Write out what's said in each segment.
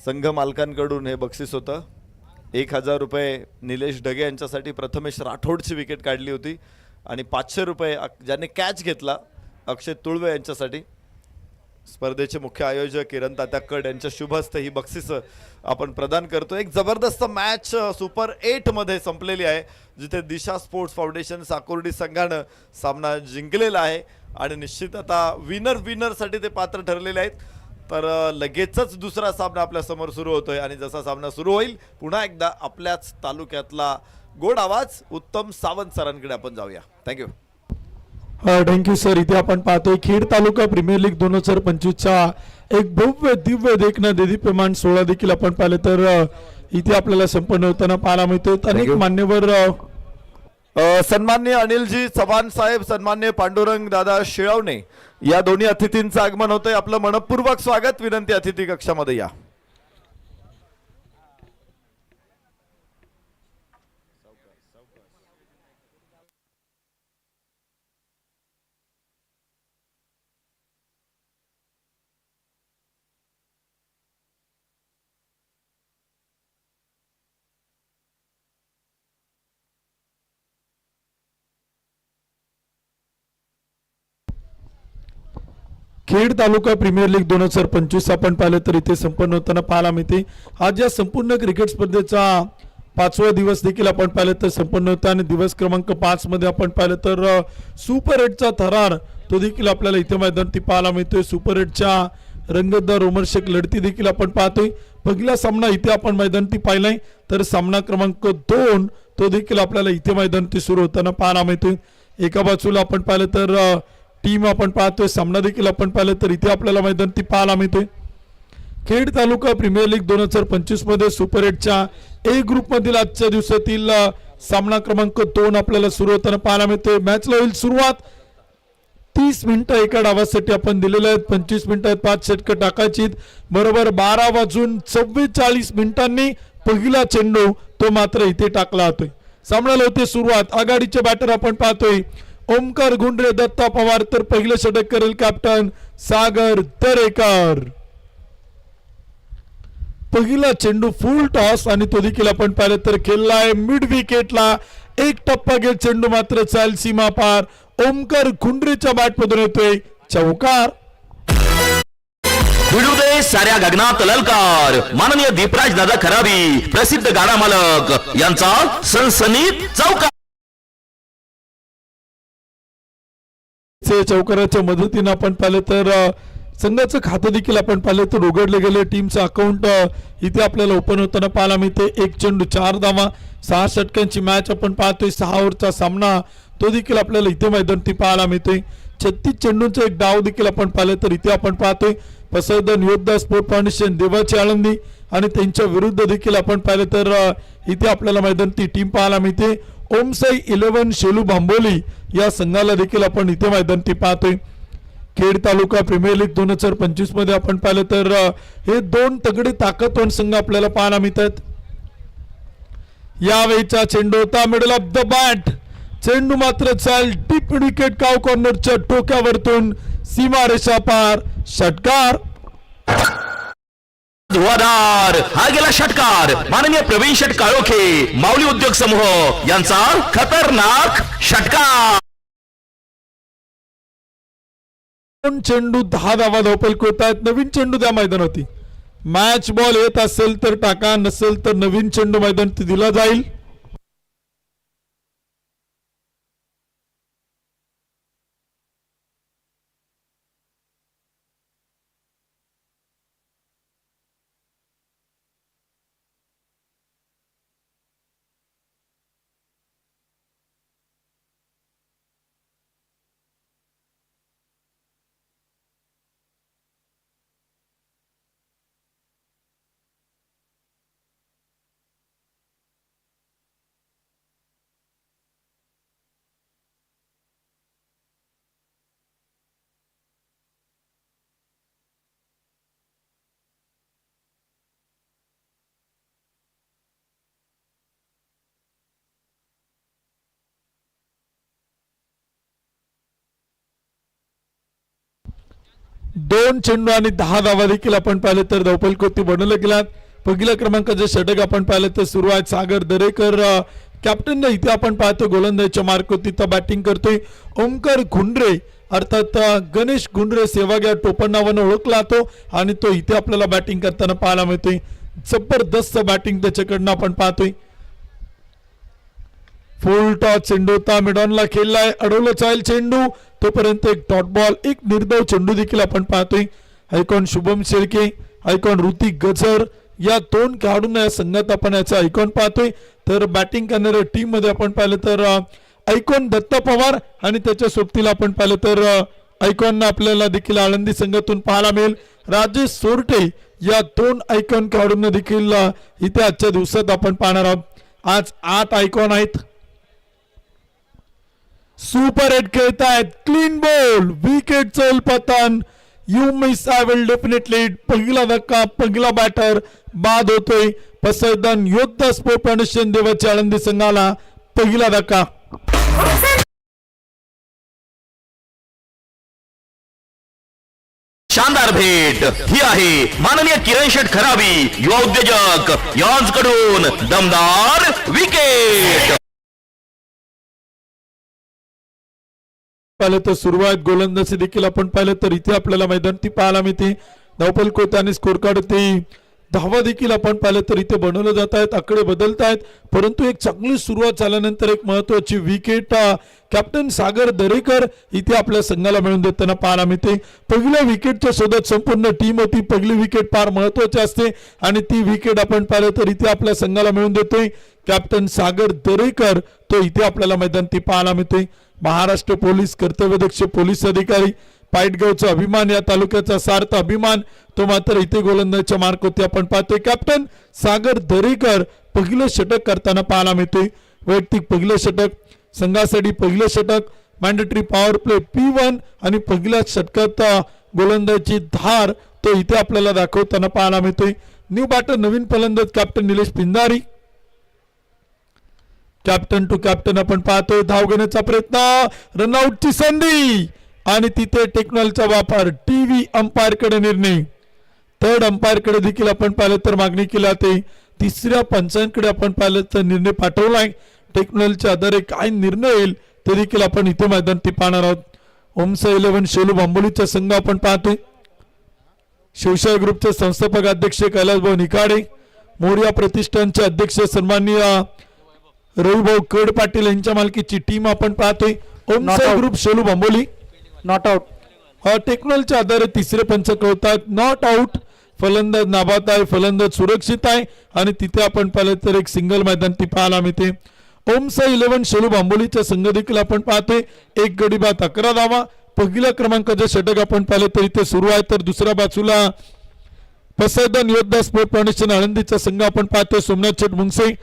संघ मालकांकडून हे बक्षीस होतं. 1000 रुपये निलेश ढगे यांच्यासाठी प्रथमेश राठोडची विकेट काढली होती आणि 500 रुपये ज्याने कॅच घेतला अक्षय तुळवे यांच्यासाठी. स्पर्धेचे मुख्य आयोजक किरण तात्या कड यांच्या शुभ हस्ते ही बक्षीस आपण प्रदान करतो. एक जबरदस्त मॅच सुपर 8 मध्ये संपलेली आहे, जिथे दिशा स्पोर्ट्स फाउंडेशन साकोर्डी संघानं सामना जिंकलेला आहे आणि निश्चित आता विनर साठी ते पात्र ठरलेले आहेत. तर लगेचच दुसरा सामना आपल्या समोर सुरू होतोय आणि जसा सामना सुरू होईल पुन्हा एकदा आपल्याच तालुक्यातला गोड आवाज उत्तम सावंत सरांकडे आपण जाऊया. थँक्यू. Thank you sir. इथे आपण पाहतोय खेड तालुका प्रीमियर लीग 2025चा एक भव्य दिव्य देखणं देदीप्यमान सोहळा देखील आपण पाहिलं तर इथे आपल्याला संपन्न होताना पाहायला मिळतो. अनेक मान्यवर सन्माननीय अनिलजी चव्हाण साहेब, सन्माननीय पांडुरंग दादा शिळवणे या दोन्ही अतिथींचं आगमन होतंय. आपलं मनपूर्वक स्वागत. विनंती अतिथी कक्षामध्ये या. खेड तालुका प्रीमियर लीग 2025 आपण पाहिलं तर इथे संपन्न होताना पाहायला मिळते. आज या संपूर्ण क्रिकेट स्पर्धेचा 5वा दिवस देखील आपण पाहिलं तर संपन्न होता आणि दिवस क्रमांक 5 मध्ये आपण पाहिलं तर सुपर 8चा थरार तो देखील आपल्याला इथे मैदानावरती पाहायला मिळतोय. सुपर 8च्या रंगतदार रोमहर्षक लढती देखील आपण पाहतोय. पहिला सामना इथे आपण मैदानावरती पाहिलाय तर सामना क्रमांक 2 तो देखील आपल्याला इथे मैदानावरती सुरू होताना पाहायला मिळतोय. एका बाजूला आपण पाहिलं तर टीम आपण पाहतोय, सामना देखील आपण पाहिलं तर इथे आपल्याला मैदानावरती पाहायला मिळतोय. खेड तालुका प्रीमियर लीग 2025 मध्ये सुपर 8च्या ए ग्रुप मधील आजच्या दिवसातील सामना क्रमांक 2 आपल्याला सुरू होताना पाहायला मिळतोय. मॅचला होईल सुरुवात. 30 मिनिटं एका डावासाठी आपण दिलेले आहेत. 25 मिनिटात 5 षटकं टाकायची. बरोबर 12:44 मिनिटांनी पहिला चेंडू तो मात्र इथे टाकला जातोय. सामन्याला होते सुरुवात. आघाडीचे बॅटर आपण पाहतोय ओमकार गुंडरे, दत्ता पवार, तर पहिलं षटक करेल कॅप्टन सागर दरेकर. पहिला चेंडू फुल टॉस आणि तो देखील आपण पाहिलं तर खेळलाय मिड विकेटला. एक टप्पा घेत चेंडू मात्र चाल सीमा पार. ओमकार गुंडरेच्या बॅट मधून येतोय चौकार. भिडू दे साऱ्या गगनात ललकार. माननीय दीपराज दादा खराबी, प्रसिद्ध गाडा मालक यांचा सनसनीत चौकार. चौकाराच्या मदतीने आपण पाहिलं तर संघाचं खातं देखील आपण पाहिलं तर उघडले गेले. टीमचं अकाउंट इथे आपल्याला ओपन होताना पाहायला मिळते. 1 चेंडू 4 धावा, 6 षटकांची मॅच आपण पाहतोय. 6 ओव्हरचा सामना तो देखील आपल्याला इथे मैदानावरती पाहायला मिळतोय. 36 चेंडूंचा एक डाव देखील आपण पाहिलं तर इथे आपण पाहतोय पसैदन योद्धा स्पोर्ट फाउंडेशन देवाची आळंदी आणि त्यांच्या विरुद्ध देखील आपण पाहिलं तर इथे आपल्याला मैदानावरती टीम पाहायला मिळते. ओमसाई 11 शेलू बांबोली या संघाला देखील आपण इथे मैदानावरती पाहतोय. खेड तालुका प्रीमियर लीग 2025 मध्ये आपण पाहिलं तर हे 2 तगडे ताकदवान संघ आपल्याला पाहायला मिळतात. यावेळीचा चेंडू होता मिडल ऑफ द बॅट. चेंडू मात्र चाल डीप विकेट काव कॉर्नरच्या टोक्यावरतून सीमारेषा पार. षटकार. धुवाधार हा गेला षटकार. माननीय प्रवीण शेट काळोखे, माऊली उद्योग समूह यांचा खतरनाक षटकार. 2 चेंडू 10 धावा धावपल होतात. नवीन चेंडू त्या मैदानावरती. मॅच बॉल येत असेल तर टाका, नसेल तर नवीन चेंडू मैदानावरती दिला जाईल. 2 चेंडू आणि 10 धावा देखील आपण पाहिले तर धावपल कोती बनवलं गेलात. पहिल्या क्रमांकाचे षटक आपण पाहिलं तर सुरू आहे. सागर दरेकर कॅप्टन इथे आपण पाहतो गोलंदाजीच्या मार्कवरती तर बॅटिंग करतोय. ओमकार गुंडरे अर्थात गणेश गुंडरे सेवाग या टोपण नावानं ओळखला जातो आणि तो इथे आपल्याला बॅटिंग करताना पाहायला मिळतोय. जबरदस्त बॅटिंग त्याच्याकडनं आपण पाहतोय. फुल टॉस चेंडू होता मिडॉनला खेळलाय. अडवलं चालेल चेंडू तोपर्यंत एक डॉट बॉल एक निर्धाव चेंडू देखील आपण पाहतोय. आयकॉन शुभम शेळके आयकॉन ऋतिक गजर या 2 खेळाडूंना या संघात आपण याचा आयकॉन पाहतोय. तर बॅटिंग करणाऱ्या टीम मध्ये आपण पाहिलं तर आयकॉन दत्ता पवार आणि त्याच्या सोबतीला आपण पाहिलं तर आयकॉन आपल्याला देखील आळंदी संघातून पाहायला मिळेल. राजेश सोरटे या 2 आयकॉन खेळाडूंना देखील इथे आजच्या दिवसात आपण पाहणार आहोत. आज 8 आयकॉन आहेत. सुपर हिट खेळतायत. क्लीन बॉल विकेटचं उलपतन. You miss I will definitely. पहिला धक्का पहिला बॅटर बाद होतोय. पसरदन योद्धा स्पोर्ट फाउंडेशन देवाच्या आळंदी संघाला पहिला धक्का. शानदार भेट ही आहे माननीय किरण शेठ खराबी युवा उद्योजक यांकडून दमदार विकेट. पाहिलं तर सुरुवात गोलंदाजी देखील आपण पाहिलं तर इथे आपल्याला मैदान ती पाहायला मिळते. धावपल कोत आणि स्कोर कार्ड ते धावा देखील आपण पाहिलं तर इथे बनवलं जात आहेत. आकडे बदलत आहेत परंतु एक चांगली सुरुवात झाल्यानंतर एक महत्वाची विकेट कॅप्टन सागर दरेकर इथे आपल्या संघाला मिळून देताना पाहायला मिळते. पहिल्या विकेटच्या शोधात संपूर्ण टीम होती. पहिली विकेट फार महत्वाची असते आणि ती विकेट आपण पाहिलं तर इथे आपल्या संघाला मिळून देतोय कॅप्टन सागर दरेकर. तो इथे आपल्याला मैदान ती पाहायला मिळतोय. महाराष्ट्र पोलीस कर्तव्यदक्ष पोलीस अधिकारी पाईटगावचा अभिमान या तालुक्याचा सार्थ अभिमान तो मात्र इथे गोलंदाजीच्या मार्कवरती आपण पाहतोय. कॅप्टन सागर दरेकर पहिलं षटक करताना पाहायला मिळतोय. वैयक्तिक पहिलं षटक संघासाठी पहिलं षटक मॅन्डेटरी पॉवर प्ले P1 आणि पहिल्या षटकात गोलंदाजीची धार तो इथे आपल्याला दाखवताना पाहायला मिळतोय. न्यू बॅटर नवीन फलंदाज captain Nilesh Pinjari. Captain to captain आपण पाहतोय. धाव घेण्याचा प्रयत्न रनआउटची संधी आणि तिथे टेक्नॉलॉजीचा वापर. टीव्ही अंपायर कडे निर्णय. थर्ड अंपायर कडे देखील आपण पाहिलं तर मागणी केली जाते. तिसऱ्या पंचांकडे आपण पाहिलं तर निर्णय पाठवलाय. टेक्नॉलॉजीच्या आधारे काय निर्णय येईल ते देखील आपण इथे मैदान ती पाहणार आहोत. ओमसा 11 शेलू बांबोलीचा संघ आपण पाहतोय. शिवशाही ग्रुपचे संस्थापक अध्यक्ष कैलासभाऊ निकाडे. मोरिया प्रतिष्ठानचे अध्यक्ष सन्माननीय रविभाऊ कड पाटील यांच्या मालकीची टीम आपण पाहतोय. Omsa group Shelu Bamboli. Not out. टेक्नॉलॉजीच्या आधारे तिसरे पंच कळतात. Not out. फलंदाज नाबाद आहे. फलंदाज सुरक्षित आहे आणि तिथे आपण पाहिलं तर एक सिंगल मैदान ती पाहायला मिळते. ओमसा 11 शेलू बांबोलीचा संघ देखील आपण पाहतोय. एक गडी बाद 11 धावा. पहिल्या क्रमांकाचे षटक आपण पाहिलं तर इथे सुरू आहे. तर दुसऱ्या बाजूला पसरदन योद्धा स्पोर्ट फाउंडेशन आळंदीचा संघ आपण पाहतोय. सोमनाथ शेठ मुंगसे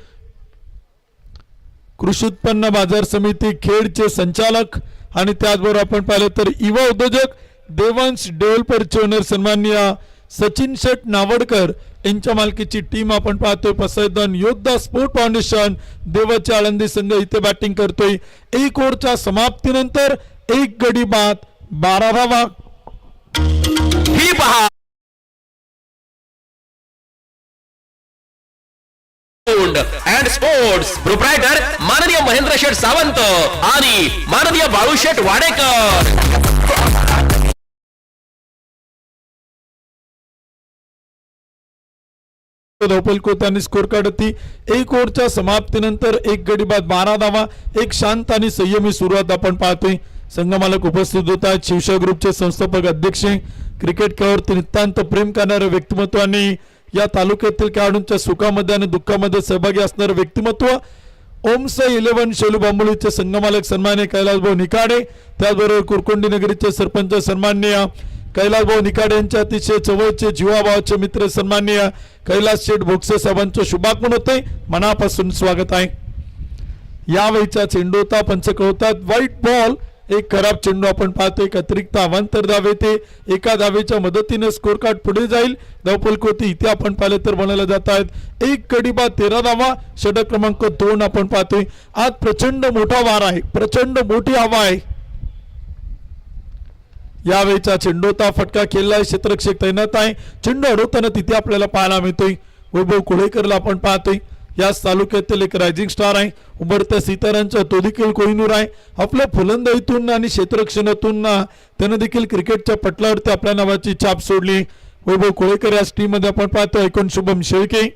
कृषी उत्पन्न बाजार समिती खेडचे संचालक आणि त्याचबरोबर आपण पाहिलं तर युवा उद्योजक देवांश डेव्हलपरचे ओनर सन्माननीय सचिन शेठ नावडकर यांच्या मालकीची टीम आपण पाहतोय. पसरदन योद्धा स्पोर्ट फाउंडेशन देवाचे आळंदी संघ इथे बॅटिंग करतोय. 1 ओव्हरच्या समाप्तीनंतर एक गडी बाद 12 धावा. ही पहा अँड स्पोर्ट्स प्रोप्रायटर माननीय महेंद्र शेठ सावंत आणि माननीय बाळू शेठ वाडेकर. धावपल कोतानी स्कोर कार्ड होती. 1 ओव्हरच्या समाप्तीनंतर एक गडी बाद 12 धावा. एक शांत आणि संयमी सुरुवात आपण पाहतोय. संघमालक उपस्थित होत आहेत. शिवशाही ग्रुपचे संस्थापक अध्यक्ष क्रिकेट खेळावरती नितांत प्रेम करणारे व्यक्तिमत्व आणि या तालुक्यातील खेळाडूंच्या सुखामध्ये आणि दुःखामध्ये सहभागी असणारे व्यक्तिमत्व ओमसा 11 शेलू बांबोलीचे संघमालक सन्माननीय कैलासभाऊ निकाडे. त्याचबरोबर कुरकोंडी नगरीचे सरपंच सन्माननीय कैलासभाऊ निकाडे यांचे अतिशय जवळचे जीवाभावाचे मित्र सन्माननीय कैलास शेठ भोगसे साहेबांचं शुभागमन होते. मनापासून स्वागत आहे. यावेळीचा चेंडू होता. पंच कळवतात व्हाईट बॉल. एक खराब चेंडू आपण पाहतो. एक अतिरिक्त अवांतर धाव येते. एका धावेच्या मदतीने स्कोर कार्ड पुढे जाईल. धावपल कोती इथे आपण पाहिलं तर बनवले जात आहेत. एक गडी बाद 13 धावा. षटक क्रमांक 2 आपण पाहतोय. आज प्रचंड मोठा वार आहे. प्रचंड मोठी हवा आहे. यावेळीचा चेंडू होता, फटका खेळलाय, क्षेत्ररक्षक तैनात आहे. चेंडू अडवताना तिथे आपल्याला पाहायला मिळतोय वैभव कुळेकरला आपण पाहतोय. याच तालुक्यातील एक रायझिंग स्टार आहे, उभरत्या सितारांचा तो देखील कोहिनूर आहे. आपल्या फलंदाजीतून आणि क्षेत्ररक्षणातून त्यानं देखील क्रिकेटच्या पटलावरती आपल्या नावाची छाप सोडली. वैभव कुळेकर या टीम मध्ये आपण पाहतोय. ऐकून शुभम शेळके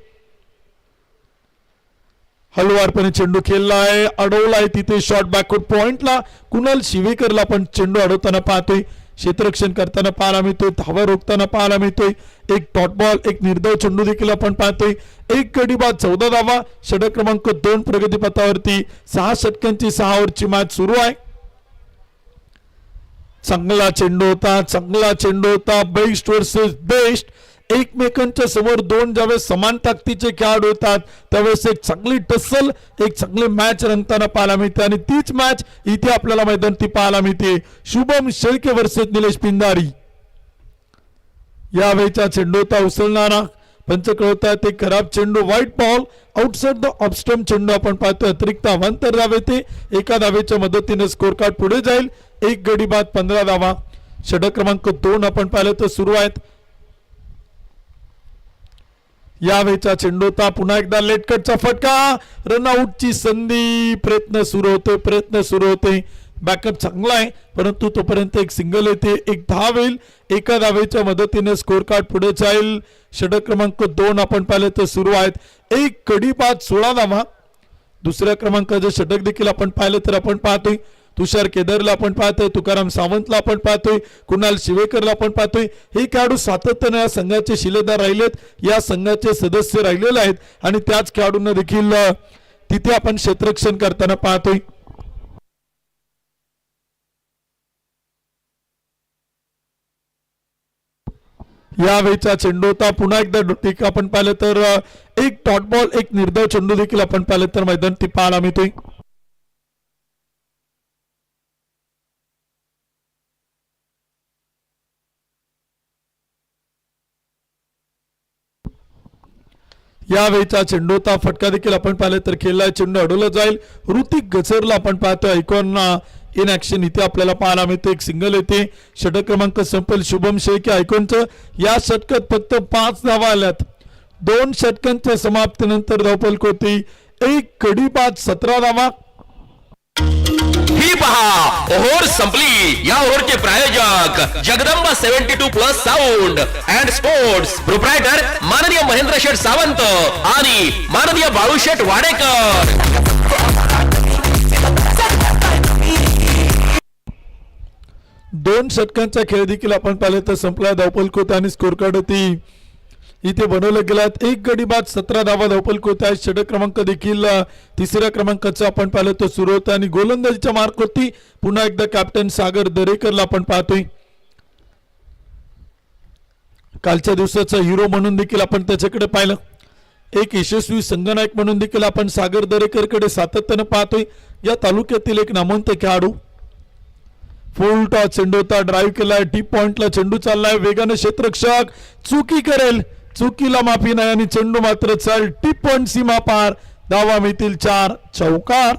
हलवारपणे चेंडू खेळलाय, अडवलाय तिथे शॉट बॅकवर्ड पॉइंटला. कुणाल शिवेकरला आपण चेंडू अडवताना पाहतोय, क्षेत्ररक्षण करताना पाहायला मिळतोय, धावा रोखताना पाहायला मिळतोय. एक डॉट बॉल, एक निर्धाव चेंडू देखील आपण पाहतोय. एक गडी बाद 14 धावा. षटक क्रमांक 2 प्रगतीपथावरती 6 षटकांची 6 ओव्हरची मॅच सुरू आहे. चांगला चेंडू होता, बेस्ट वर्सेस बेस्ट. एकमेकांच्या समोर दोन ज्यावेळेस समान ताकदीचे खेळाडू होतात त्यावेळेस एक चांगली टसल, एक चांगली मॅच रंगताना पाहायला मिळते आणि तीच मॅच इथे आपल्याला मैदानावरती पाहायला मिळते. शुभम शेळके वर्सेस निलेश पिंदारी. यावेळीचा चेंडू होता उचलणारा, पंच कळवतात एक खराब चेंडू, white ball, outside the off stump चेंडू आपण पाहतोय. अतिरिक्त अवांतर धाव येते, एका धावेच्या मदतीने स्कोर कार्ड पुढे जाईल. एक गडी बाद 15 धावा. षटक क्रमांक 2 आपण पाहिलं तर सुरू आहेत. यावेळीचा चेंडू होता, पुन्हा एकदा लेटकटचा फटका, रनआउटची संधी. प्रयत्न सुरू होते. बॅकअप चांगला आहे परंतु तोपर्यंत एक सिंगल येते, एक धाव येईल, एका धावेच्या मदतीने स्कोर कार्ड पुढे जाईल. षटक क्रमांक 2 आपण पाहिलं तर सुरू आहेत. एक गडी बाद 16 धावा. दुसऱ्या क्रमांकाचे षटक देखील आपण पाहिलं तर आपण पाहतोय तुषार केदारला आपण पाहतोय, तुकाराम सावंतला आपण पाहतोय, कुणाल शिवेकरला आपण पाहतोय. हे खेळाडू सातत्याने या संघाचे शिलेदार राहिलेत, या संघाचे सदस्य राहिलेले आहेत आणि त्याच खेळाडूंना देखील तिथे आपण क्षेत्ररक्षण करताना पाहतोय. यावेळीचा चेंडू होता, पुन्हा एकदा डोटीक आपण पाहिलं तर एक डॉट बॉल, एक निर्धाव चेंडू देखील आपण पाहिलं तर मैदान ती पाहायला मिळतोय. यावेळीचा चेंडू होता, फटका देखील आपण पाहिलं तर खेळलाय, चेंडू अडवला जाईल. ऋतिक गचरला आपण पाहतोय, आयकॉन इन ऍक्शन इथे आपल्याला पाहायला मिळते, एक सिंगल येते. षटक क्रमांक संपेल. शुभम शेळके आयकॉनचं या षटकात फक्त 5 धावा आल्यात. 2 षटकांच्या समाप्तीनंतर धावफलक होती. एक गडी बाद 17 धावा. ही पहा ओव्हर संपली. या ओव्हरचे प्रायोजक Jagdamba 72+ sound and sports, proprietor माननीय महेंद्र शेठ सावंत आणि माननीय बाळूशेठ वाडेकर. 2 षटकांचा खेळ देखील आपण पाहिले तर संपला. धावफलक होता आणि स्कोर कार्ड होती इथे बनवलं गेलात. एक गडी बाद 17 धावा धावफलक होत आहे. षटक क्रमांक देखील तिसऱ्या क्रमांकाचं आपण पाहिलं तर सुरू होतं आणि गोलंदाजीच्या मार्क होती पुन्हा एकदा कॅप्टन सागर दरेकरला आपण पाहतोय. कालच्या दिवसाचा हिरो म्हणून देखील आपण त्याच्याकडे पाहिलं. एक यशस्वी संघनायक म्हणून देखील आपण सागर दरेकरकडे सातत्यानं पाहतोय. या तालुक्यातील एक नामवंत खेळाडू. फुल टॉस चेंडू होता, ड्राईव्ह केलाय, डीप पॉइंटला चेंडू चाललाय, वेगाने क्षेत्ररक्षक चुकी करेल, चुकीला माफी नाही आणि चेंडू मात्र चाल टीप पॉइंट सीमा पार. धावा मिळतील 4. चौकार.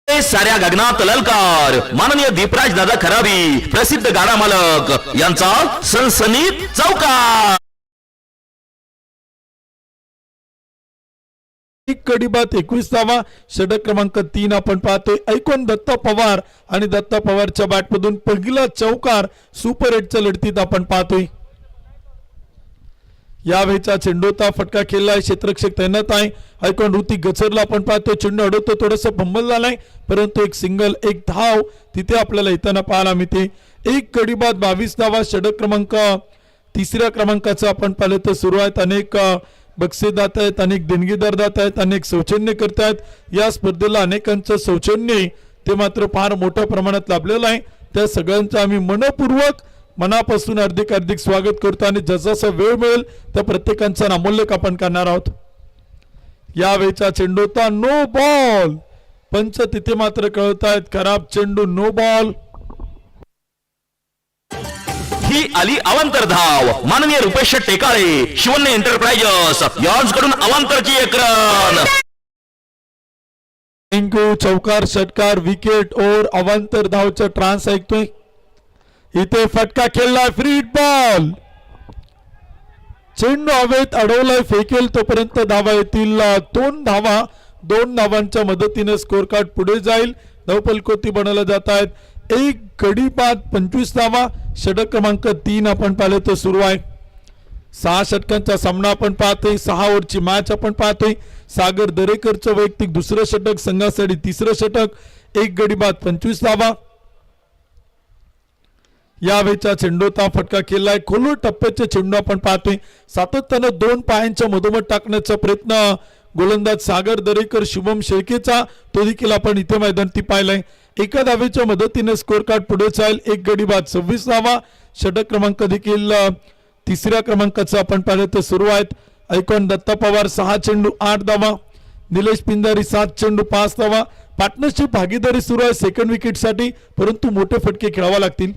साऱ्या गगनात ललकार. माननीय दीपराज दादा खराबी, प्रसिद्ध गाडा मालक यांचा सनसनीत चौकार. एक गडी बाद 21 धावा. षटक क्रमांक 3 आपण पाहतोय. ऐकून दत्ता पवार आणि दत्ता पवारच्या बॅटमधून पहिला चौकार सुपर 8च्या लढतीत आपण पाहतोय. यावेळीचा चेंडू होता, फटका खेळलाय, क्षेत्ररक्षक तैनात आहे. ऐकून ऋतिक गचरला आपण पाहतोय, चेंडू अडवतो, थोडंसं फंबल झालाय परंतु एक सिंगल, एक धाव तिथे आपल्याला येताना पाहायला मिळते. एक गडी बाद 22 धावा. षटक क्रमांक तिसऱ्या क्रमांकाचं आपण पाहिलं तर सुरू आहेत. अनेक बक्षीसदाते आहेत, अनेक देणगीदार दाते आहेत, अनेक सौजन्य करत आहेत. या स्पर्धेला अनेकांचं सौजन्य ते मात्र फार मोठ्या प्रमाणात लाभलेलं आहे. त्या सगळ्यांचं आम्ही मनपूर्वक मनापासून हार्दिक स्वागत करतो आणि जसा वेळ मिळेल त्या प्रत्येकांचा नामोल्लेख आपण करणार आहोत. यावेळीचा चेंडू होता, नो बॉल. पंच तिथे मात्र कळतायत खराब चेंडू, नो बॉल. ही आली अवांतर धाव. माननीय रुपेश टेकाळे, शिवन्य एंटरप्राइजेस यांकडून अवांतरची एक रन. थँक्यू. चौकार, षटकार, विकेट, ओव्हर, अवांतर धावचं ट्रान्स ऐकतोय. इथे फटका खेळलाय, फ्री हिट बॉल. चेंडू हवेत अडवलाय, फेकेल तोपर्यंत धावा येतील 2 धावा. 2 धावांच्या मदतीने स्कोर कार्ड पुढे जाईल. धावफलकोती बनवल्या जात आहेत. एक गडी बाद 25 धावा. षटक क्रमांक 3 आपण पाहिले तर सुरू आहे. 6 षटकांचा सामना आपण पाहतोय. 6 ओव्हरची मॅच आपण पाहतोय. सागर दरेकरचं वैयक्तिक दुसरं षटक, संघासाठी तिसरं षटक. एक गडी बाद 25 धावा. यावेळेचा चेंडूचा फटका केलाय. खोलवर टप्प्याचे चेंडू आपण पाहतोय. सातत्यानं 2 पायांच्या मधोमध टाकण्याचा प्रयत्न गोलंदाज सागर दरेकर, शुभम शेळकेचा, तो देखील आपण इथे मैदानी पाहिलाय. एका धावेच्या मदतीने स्कोर कार्ड पुढे जाईल. एक गडी बाद 26 धावा. षटक क्रमांक देखील तिसऱ्या क्रमांकाचा आपण पाहिलं तर सुरू आहेत. ऐकॉन दत्ता पवार 6 चेंडू 8 धावा. निलेश पिंजारी 7 चेंडू 5 धावा. पार्टनरशिप भागीदारी सुरू आहे सेकंड विकेटसाठी, परंतु मोठे फटके खेळावा लागतील.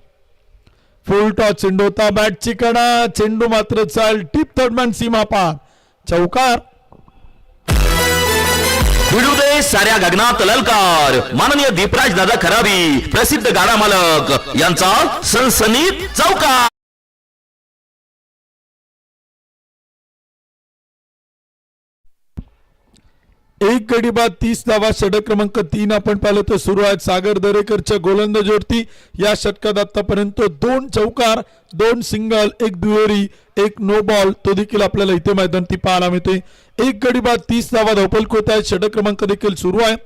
फुल टॉस चेंडू होता, बॅटची कडा, चेंडू मात्र चाल टिप थर्डमॅन सीमा पार, चौकार. भिडू दे साऱ्या गगनात ललकार. माननीय दीपराज दादा खराबी, प्रसिद्ध गाडा मालक यांचा सनसनीत चौकार. एक गडी बाद 30 धावा. षटक क्रमांक 3 आपण पाहिलं तर सुरू आहेत. सागर दरेकरच्या गोलंदाजीवरती या षटकात आतापर्यंत 2 चौकार, 2 सिंगल, 1 दुहेरी, 1 नो बॉल, तो देखील आपल्याला इथे मैदानी पाहायला मिळतोय. एक गडी बाद 30 धावा धावफलक होत आहेत. षटक क्रमांक देखील सुरू आहे.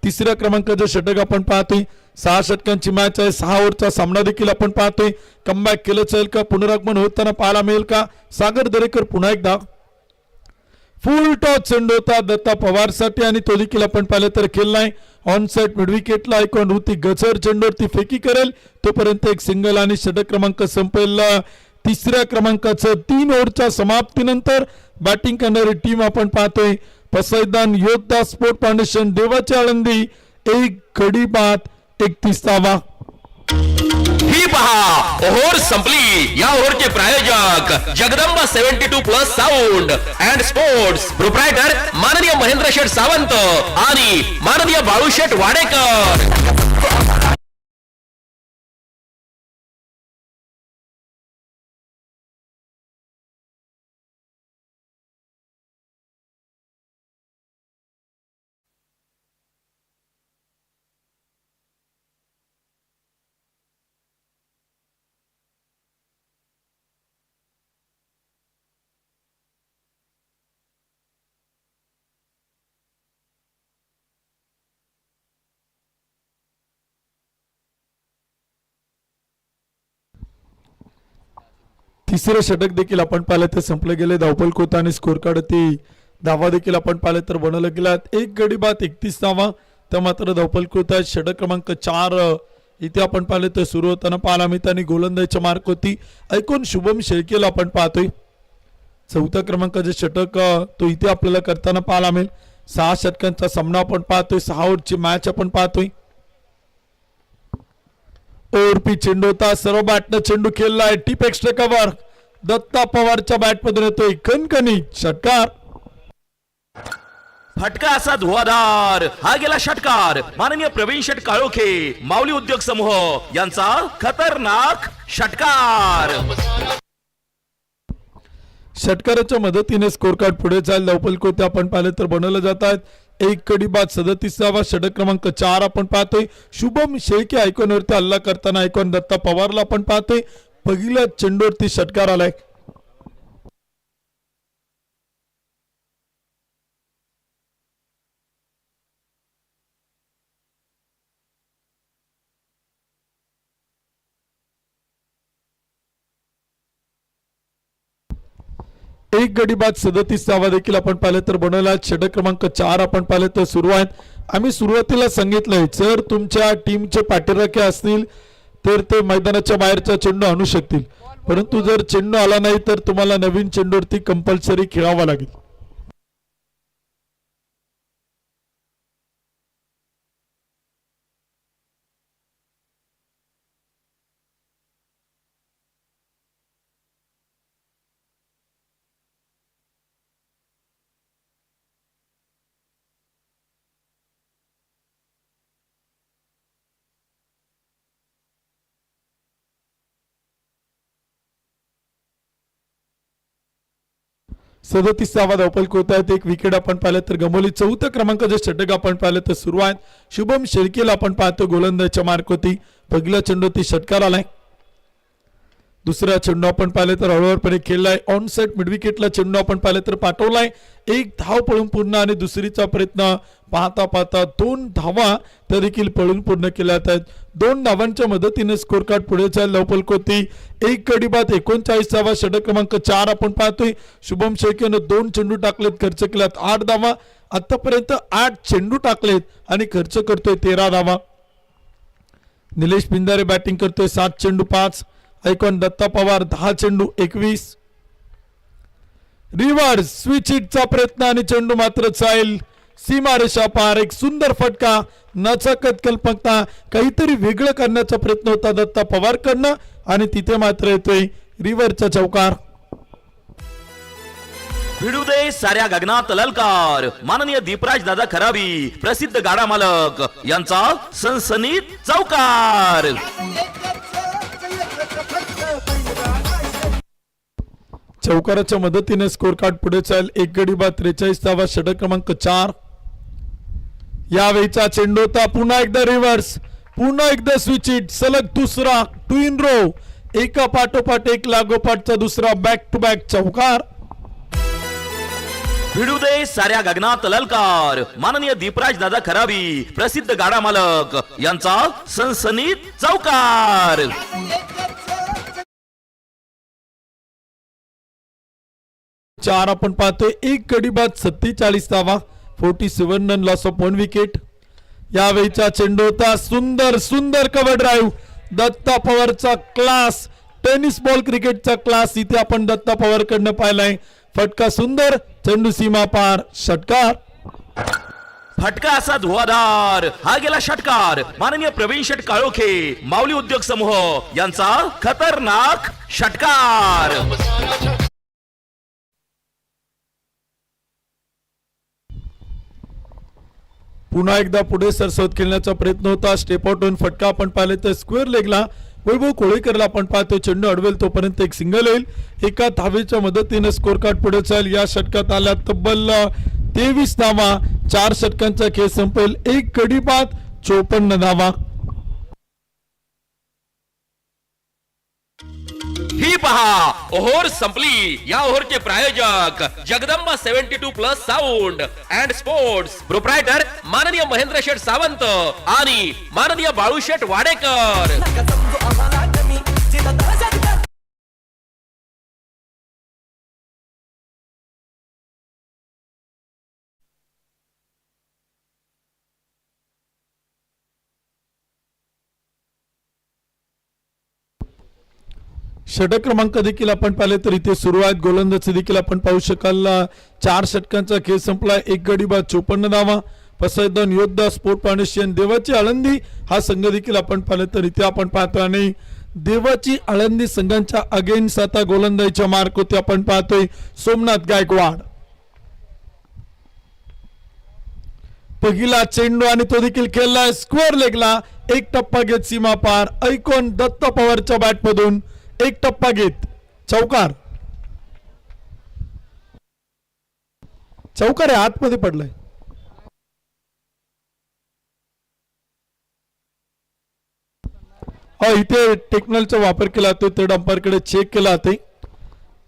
तिसऱ्या क्रमांकाचं षटक आपण पाहतोय. 6 षटकांची मॅच आहे. 6 ओव्हरचा सामना देखील आपण पाहतोय. कमबॅक केलं जाईल का, पुनरागमन होताना पाहायला मिळेल का. सागर दरेकर पुन्हा एकदा. फुल टॉस चेंडू होता दत्ता पवारसाठी आणि तो देखील आपण पाहिलं तर खेळलाय. ऑन साइड मिड विकेटला ऐकून ऋतिक गचर चेंडूवरती फेकी करेल तोपर्यंत एक सिंगल आणि षटक क्रमांक संपेल. तिसऱ्या क्रमांकाचं 3 ओव्हरच्या समाप्तीनंतर बॅटिंग करणारी टीम आपण पाहतोय. पसैदान योद्धा स्पोर्ट फाउंडेशन, देवाची आळंदी. एक गडी बाद 31 धावा. ही पहा ओव्हर संपली. या ओव्हरचे प्रायोजक Jagdamba 72+ sound and sports, proprietor माननीय महेंद्र शेठ सावंत आणि माननीय बाळूशेठ वाडेकर. तिसरे षटक देखील आपण पाहिलं तर संपले गेले. धावफलक होता आणि स्कोर कार्ड ती धावा देखील आपण पाहिलं तर बनवलं गेला. एक गडी बाद 31 धावा. त्या मात्र धावफलक होत आहेत. षटक क्रमांक 4 इथे आपण पाहिलं तर सुरू होताना पाहायला मिळतं आणि गोलंदाजीच्या मार्क होती ऐकून शुभम शेळकेला आपण पाहतोय. 4थ्या क्रमांकाचे षटक तो इथे आपल्याला करताना पाहायला मिळेल. 6 षटकांचा सामना आपण पाहतोय. 6 ओव्हरची मॅच आपण पाहतोय. ओरपी चेंडू होता, सर्व बॅटनं चेंडू खेळलाय. टीप एक्स्ट्रा कव्हर दत्ता पवारच्या बॅटमधून येतोय खणखणीत षटकार. फटका असा धुवाधार, हा गेला षटकार. माननीय प्रवीण शेठ काळोखे, माऊली उद्योग समूह यांचा खतरनाक षटकार. षटकाराच्या मदतीने स्कोर कार्ड पुढे जाईल. धावफलक होते आपण पाहिले तर बनवले जात आहेत. एक गडी बाद 37वा. षटक क्रमांक 4 आपण पाहतोय. शुभम शेळके आयकॉनवरती हल्ला करताना आयकॉन दत्ता पवारला आपण पाहतोय. पहिल्या चेंडूवरती षटकार आलाय. एक गडी बाद 37 धावा देखील आपण पाहिलं तर बनवला. षटक क्रमांक 4 आपण पाहिलं तर सुरू आहेत. आम्ही सुरुवातीला सांगितलंय जर तुमच्या टीमचे पाठीराखे असतील तर ते मैदानाच्या बाहेरचा चेंडू आणू शकतील, परंतु जर चेंडू आला नाही तर तुम्हाला नवीन चेंडूवरती कंपल्सरी खेळावा लागेल. 37 धावफलक होत आहेत. एक विकेट आपण पाहिलं तर गमवली. 4थ्या क्रमांकाचे षटक आपण पाहिलं तर सुरू आहेत. शुभम शेळकेला आपण पाहतो गोलंदाजच्या मार्कवरती. पहिला चेंडू षटकार आलाय. दुसरा चेंडू आपण पाहिलं तर हळूहळूपणे खेळलाय. ऑन साइड मिड विकेटला चेंडू आपण पाहिलं तर पाठवलाय. एक धाव पळून पूर्ण आणि दुसरीचा प्रयत्न पाहता पाहता 2 धावा त्या देखील पळून पूर्ण केल्या आहेत. 2 धावांच्या मदतीने स्कोर कार्ड पुढे जायला धावफलक होती. एक गडी बाद 39वा षटक क्रमांक 4 आपण पाहतोय. शुभम शेळकेनं 2 चेंडू टाकलेत, खर्च केल्यात 8 धावा. आतापर्यंत 8 चेंडू टाकलेत आणि खर्च करतोय 13 धावा. निलेश पिंजारे बॅटिंग करतोय 7 चेंडू 5. ऐकॉन दत्ता पवार 10 चेंडू 21. रिव्हर्स स्विच हिटचा प्रयत्न आणि चेंडू मात्र चाईल सीमारेषा पार. एक सुंदर फटका, नचकत कल्पकता, काहीतरी वेगळं करण्याचा प्रयत्न होता दत्ता पवार कडनं आणि तिथे मात्र येतोय रिव्हर्सचा चौकार. भिडू दे साऱ्या गगनात ललकार. माननीय दीपराज दादा खराबी प्रसिद्ध गाडा मालक यांचा सनसनीत चौकार. चौकाराच्या मदतीने स्कोर कार्ड पुढे चाल. एक गडी बाद 43वा षटक क्रमांक 4. यावेळीचा चेंडू होता पुन्हा एकदा रिव्हर्स, पुन्हा एकदा स्विच हिट, सलग दुसरा 2 in row. एका पाठोपाठ एक लागोपाठचा दुसरा बॅक टू बॅक चौकार. भिडू दे साऱ्या गगनात ललकार. माननीय दीपराज दादा खराबी प्रसिद्ध गाडा मालक यांचा सनसनीत चौकार. 4 आपण पाहतोय. एक गडी बाद 47 धावा, 47 रन, लॉस ऑफ 1 विकेट. यावेळीचा चेंडू होता सुंदर सुंदर कव्हर ड्राईव्ह. दत्ता पवारचा क्लास, टेनिस बॉल क्रिकेटचा क्लास इथे आपण दत्ता पवार कडनं पाहिलाय. फटका सुंदर, चेंडू सीमा पार, षटकार. फटका असा धुवाधार, हा गेला षटकार. माननीय प्रवीण शेठ काळोखे माऊली उद्योग समूह यांचा खतरनाक षटकार. पुन्हा एकदा पुढे सरसवत खेळण्याचा प्रयत्न होता. स्टेप आउट होऊन फटका आपण पाहिले तर स्क्वेअर लेगला वैभव कोळीकरला आपण पाहतो. चेंडू अडवेल तोपर्यंत एक सिंगल येईल. एका धावेच्या मदतीने स्कोर कार्ड पुढे चाल. या षटकात आल्या तब्बल 23 धावा. 4 षटकांचा खेळ संपेल. एक गडी बाद 54 धावा. ही पहा ओव्हर संपली. या ओव्हरचे प्रायोजक Jagdamba 72+ sound and sports, proprietor माननीय महेंद्र शेठ सावंत आणि माननीय बाळू शेठ वाडेकर. षटक क्रमांक देखील आपण पाहिले तर इथे सुरू आहेत. गोलंदाजी देखील आपण पाहू शकाल. 4 षटकांचा खेळ संपला. एक गडी बाद 54 धावा. पसैदन योद्धा स्पोर्ट फाउंडेशन देवाची आळंदी हा संघ देखील आपण पाहिलं तर इथे आपण पाहतो आणि देवाची आळंदी संघांच्या अगेन्स्ट आता गोलंदाजीच्या मार्क होते आपण पाहतोय सोमनाथ गायकवाड. पहिला चेंडू आणि तो देखील खेळलाय स्क्वेअर लेगला. एक टप्पा घेत सीमा पार. ऐकून दत्ता पवारच्या बॅट मधून एक टप्पा घेत चौकार. चौकार आहे, आतमध्ये पडलाय. इथे टेक्नॉलॉजीचा वापर केला जातो. थर्ड अंपायरकडे चेक केला जाते.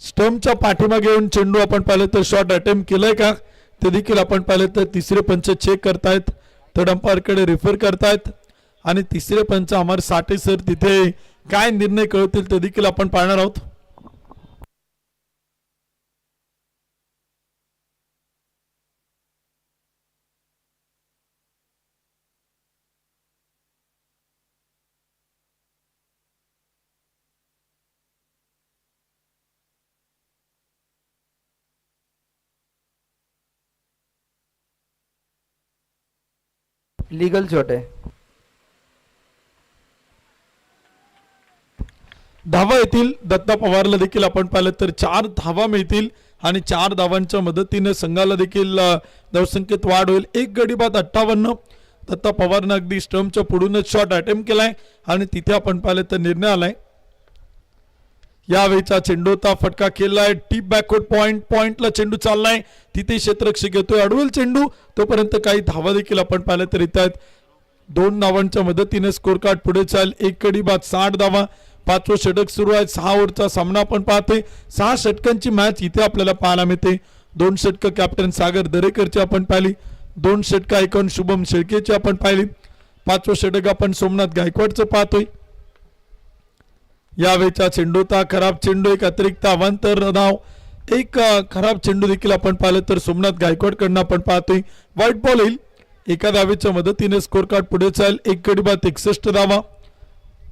स्टंपच्या पाठीमागे येऊन चेंडू आपण पाहिलं तर शॉट अटेम्प्ट केलाय का ते देखील आपण पाहिलं तर तिसरे पंच चेक करतायत. थर्ड अंपायरकडे रेफर करतायत आणि तिसरे पंच अमर साठे सर तिथे काय निर्णय कळवतील ते देखील आपण पाहणार आहोत. लीगल शॉट आहे. धावा येतील. दत्ता पवारला देखील आपण पाहिलं तर 4 धावा मिळतील आणि 4 धावांच्या मदतीने संघाला देखील धावसंख्येत वाढ होईल. एक गडी बाद 58. दत्ता पवारनं अगदी स्टंपच्या पुढूनच शॉट अटेम्प्ट केलाय आणि तिथे आपण पाहिलं तर निर्णय आलाय. यावेळीचा चेंडू होता, फटका केलाय, टीप बॅकवर्ड पॉइंटला चेंडू चाललाय, तिथे क्षेत्ररक्षक घेतोय अडवल चेंडू. तोपर्यंत काही धावा देखील आपण पाहिलं तर येत आहेत. 2 धावांच्या मदतीने स्कोर कार्ड पुढे चाल. एक कडी बाद 60 धावा. 5वं षटक सुरू आहे. 6 ओव्हरचा सामना आपण पाहतोय. 6 षटकांची मॅच इथे आपल्याला पाहायला मिळते. 2 षटक कॅप्टन सागर दरेकरची आपण पाहिली, 2 षटक ऐकून शुभम शेळकेची आपण पाहिली. 5वं षटक आपण सोमनाथ गायकवाडचं पाहतोय. यावेळीचा चेंडू होता, खराब चेंडू, एक अतिरिक्त अवांतर धाव, एक खराब चेंडू देखील आपण पाहिलं तर सोमनाथ गायकवाड कडनं आपण पाहतोय. व्हाईट बॉल येईल. एका धावेच्या मदतीने स्कोर कार्ड पुढे चाल. एक गडी बाद 61 धावा.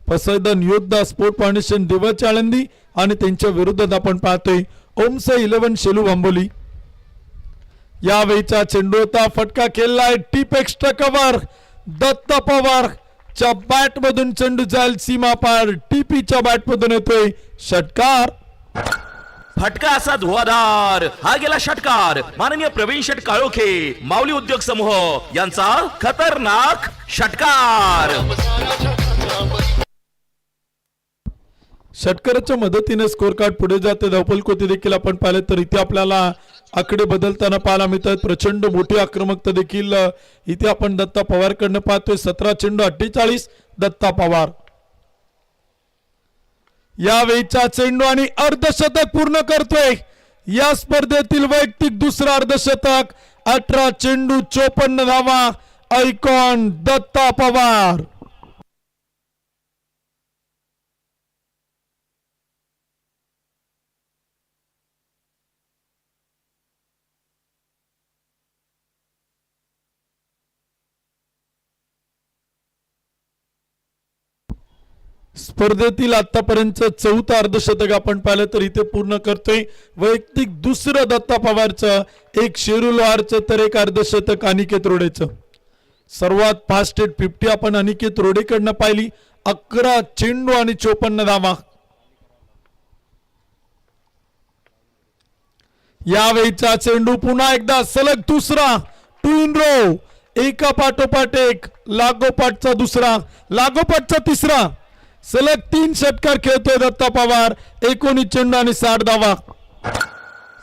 पसैदन योद्धा स्पोर्ट फाउंडेशन देवाची आळंदी आणि त्यांच्या विरोधात आपण पाहतोय ओमसा 11 शेलू बांबोली. यावेळीचा चेंडू होता, फटका केलाय, टीप एक्स्ट्रा कव्हर, दत्त पवार च्या बॅट मधून चेंडू जाईल सीमा पार. टीपीच्या बॅट मधून येतोय षटकार. फटका असा धुवाधार, हा गेला षटकार. माननीय प्रवीण शेट काळोखे, माऊली उद्योग समूह यांचा खतरनाक षटकार. षटकाराच्या मदतीने स्कोर कार्ड पुढे जाते. धावपल कोती देखील आपण पाहिले तर इथे आपल्याला आकडे बदलताना पाहायला मिळतात. प्रचंड मोठी आक्रमकता देखील इथे आपण दत्ता पवार कडनं पाहतोय. 17 चेंडू 48 दत्ता पवार. यावेळीचा चेंडू आणि अर्धशतक पूर्ण करतोय. या स्पर्धेतील वैयक्तिक दुसरा अर्धशतक. 18 चेंडू 54 धावा. आयकॉन दत्ता पवार. स्पर्धेतील आतापर्यंत 4थं अर्धशतक आपण पाहिलं तर इथे पूर्ण करतोय. वैयक्तिक दुसरं दत्ता पवारचं, एक शेरू लोहारचं तर एक अर्धशतक अनिकेत रोडेचं. सर्वात फास्ट 50 आपण अनिकेत रोडेकडनं पाहिली. 11 चेंडू आणि 54 धावा. यावेळीचा चेंडू पुन्हा एकदा सलग दुसरा 2 in row, एका पाठोपाठ एक, लागोपाठचा दुसरा, लागोपाठचा तिसरा, सलग 3 षटकार खेळतोय दत्ता पवार. 19 चेंडू आणि 60 धावा.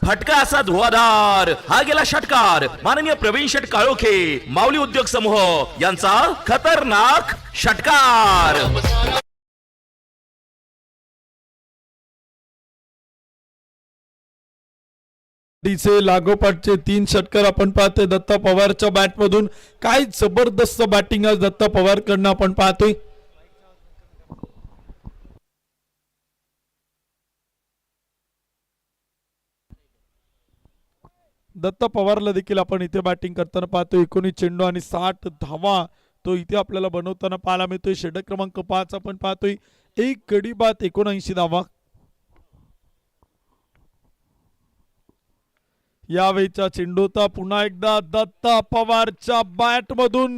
फटका असा धुवाधार, हा गेला षटकार. माननीय प्रवीण शेट काळोखे, माऊली उद्योग समूह यांचा खतरनाक षटकार. लागोपाठचे 3 षटकार आपण पाहतोय दत्ता पवारच्या बॅट मधून. काय जबरदस्त बॅटिंग आज दत्ता पवार कडनं आपण पाहतोय. दत्ता पवारला देखील आपण इथे बॅटिंग करताना पाहतोय. 19 चेंडू आणि 60 धावा तो इथे आपल्याला बनवताना पाहायला मिळतोय. षटक क्रमांक 5 आपण पाहतोय. एक गडी बाद 79 धावा. यावेळीचा चेंडू होता, पुन्हा एकदा दत्ता पवारच्या बॅट मधून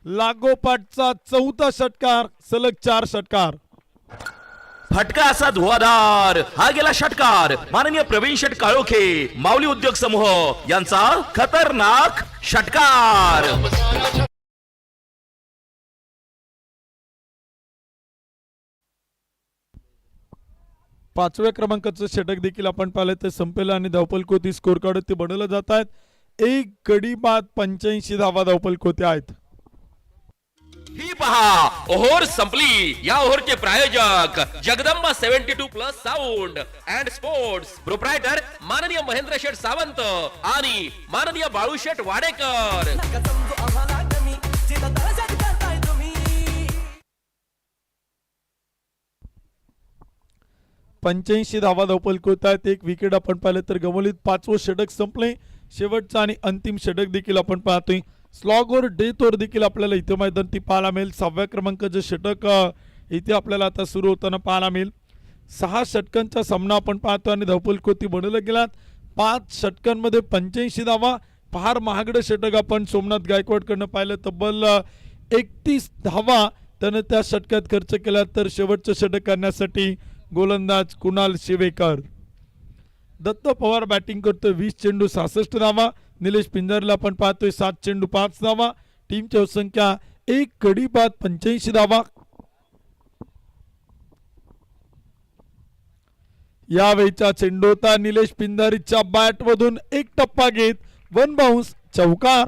लागोपाठचा 4था षटकार. सलग 4 षटकार. फटका असा धुवाधार, हा गेला षटकार. माननीय प्रवीण शेट काळोखे, माऊली उद्योग समूह यांचा खतरनाक षटकार. पाचव्या क्रमांकाचं षटक देखील आपण पाहिलं तर संपेल आणि धावपल कोती स्कोर कार्ड ते बनवलं जात आहेत. एक गडी बाद 85 धावा धावपल कोते आहेत. ही पहा, ओव्हर संपली. या ओव्हरचे प्रायोजक Jagdamba 72+ sound and sports, proprietor माननीय महेंद्र शेठ सावंत आणि माननीय बाळू शेठ वाडेकर. 85 धावा धावपल कोत आहेत. एक विकेट आपण पाहिलं तर गमवलीत. 5वं षटक संपले. शेवटचं आणि अंतिम षटक देखील आपण पाहतोय. स्लॉग और डेथ ओव्हर देखील आपल्याला इथे मैदानी पाहायला मिळेल. 6व्या क्रमांकाचं षटक इथे आपल्याला आता सुरू होताना पाहायला मिळेल. 6 षटकांचा सामना आपण पाहतो आणि धावपल कोती बनवलं गेलात. 5 षटकांमध्ये 85 धावा. फार महागडं षटक आपण सोमनाथ गायकवाडकडनं पाहिलं. तब्बल 31 धावा त्यानं त्या षटकात खर्च केला. तर शेवटचं षटक करण्यासाठी गोलंदाज कुणाल शिवेकर. दत्त पवार बॅटिंग करतोय. 20 चेंडू 66 धावा. निलेश पिंजारला आपण पाहतोय 7 चेंडू 5 धावा. टीमची संख्या एक गडी बाद 85 धावा. यावेळीचा चेंडू होता निलेश पिंजारीच्या बॅट मधून एक टप्पा घेत वन बाउन्स चौकार.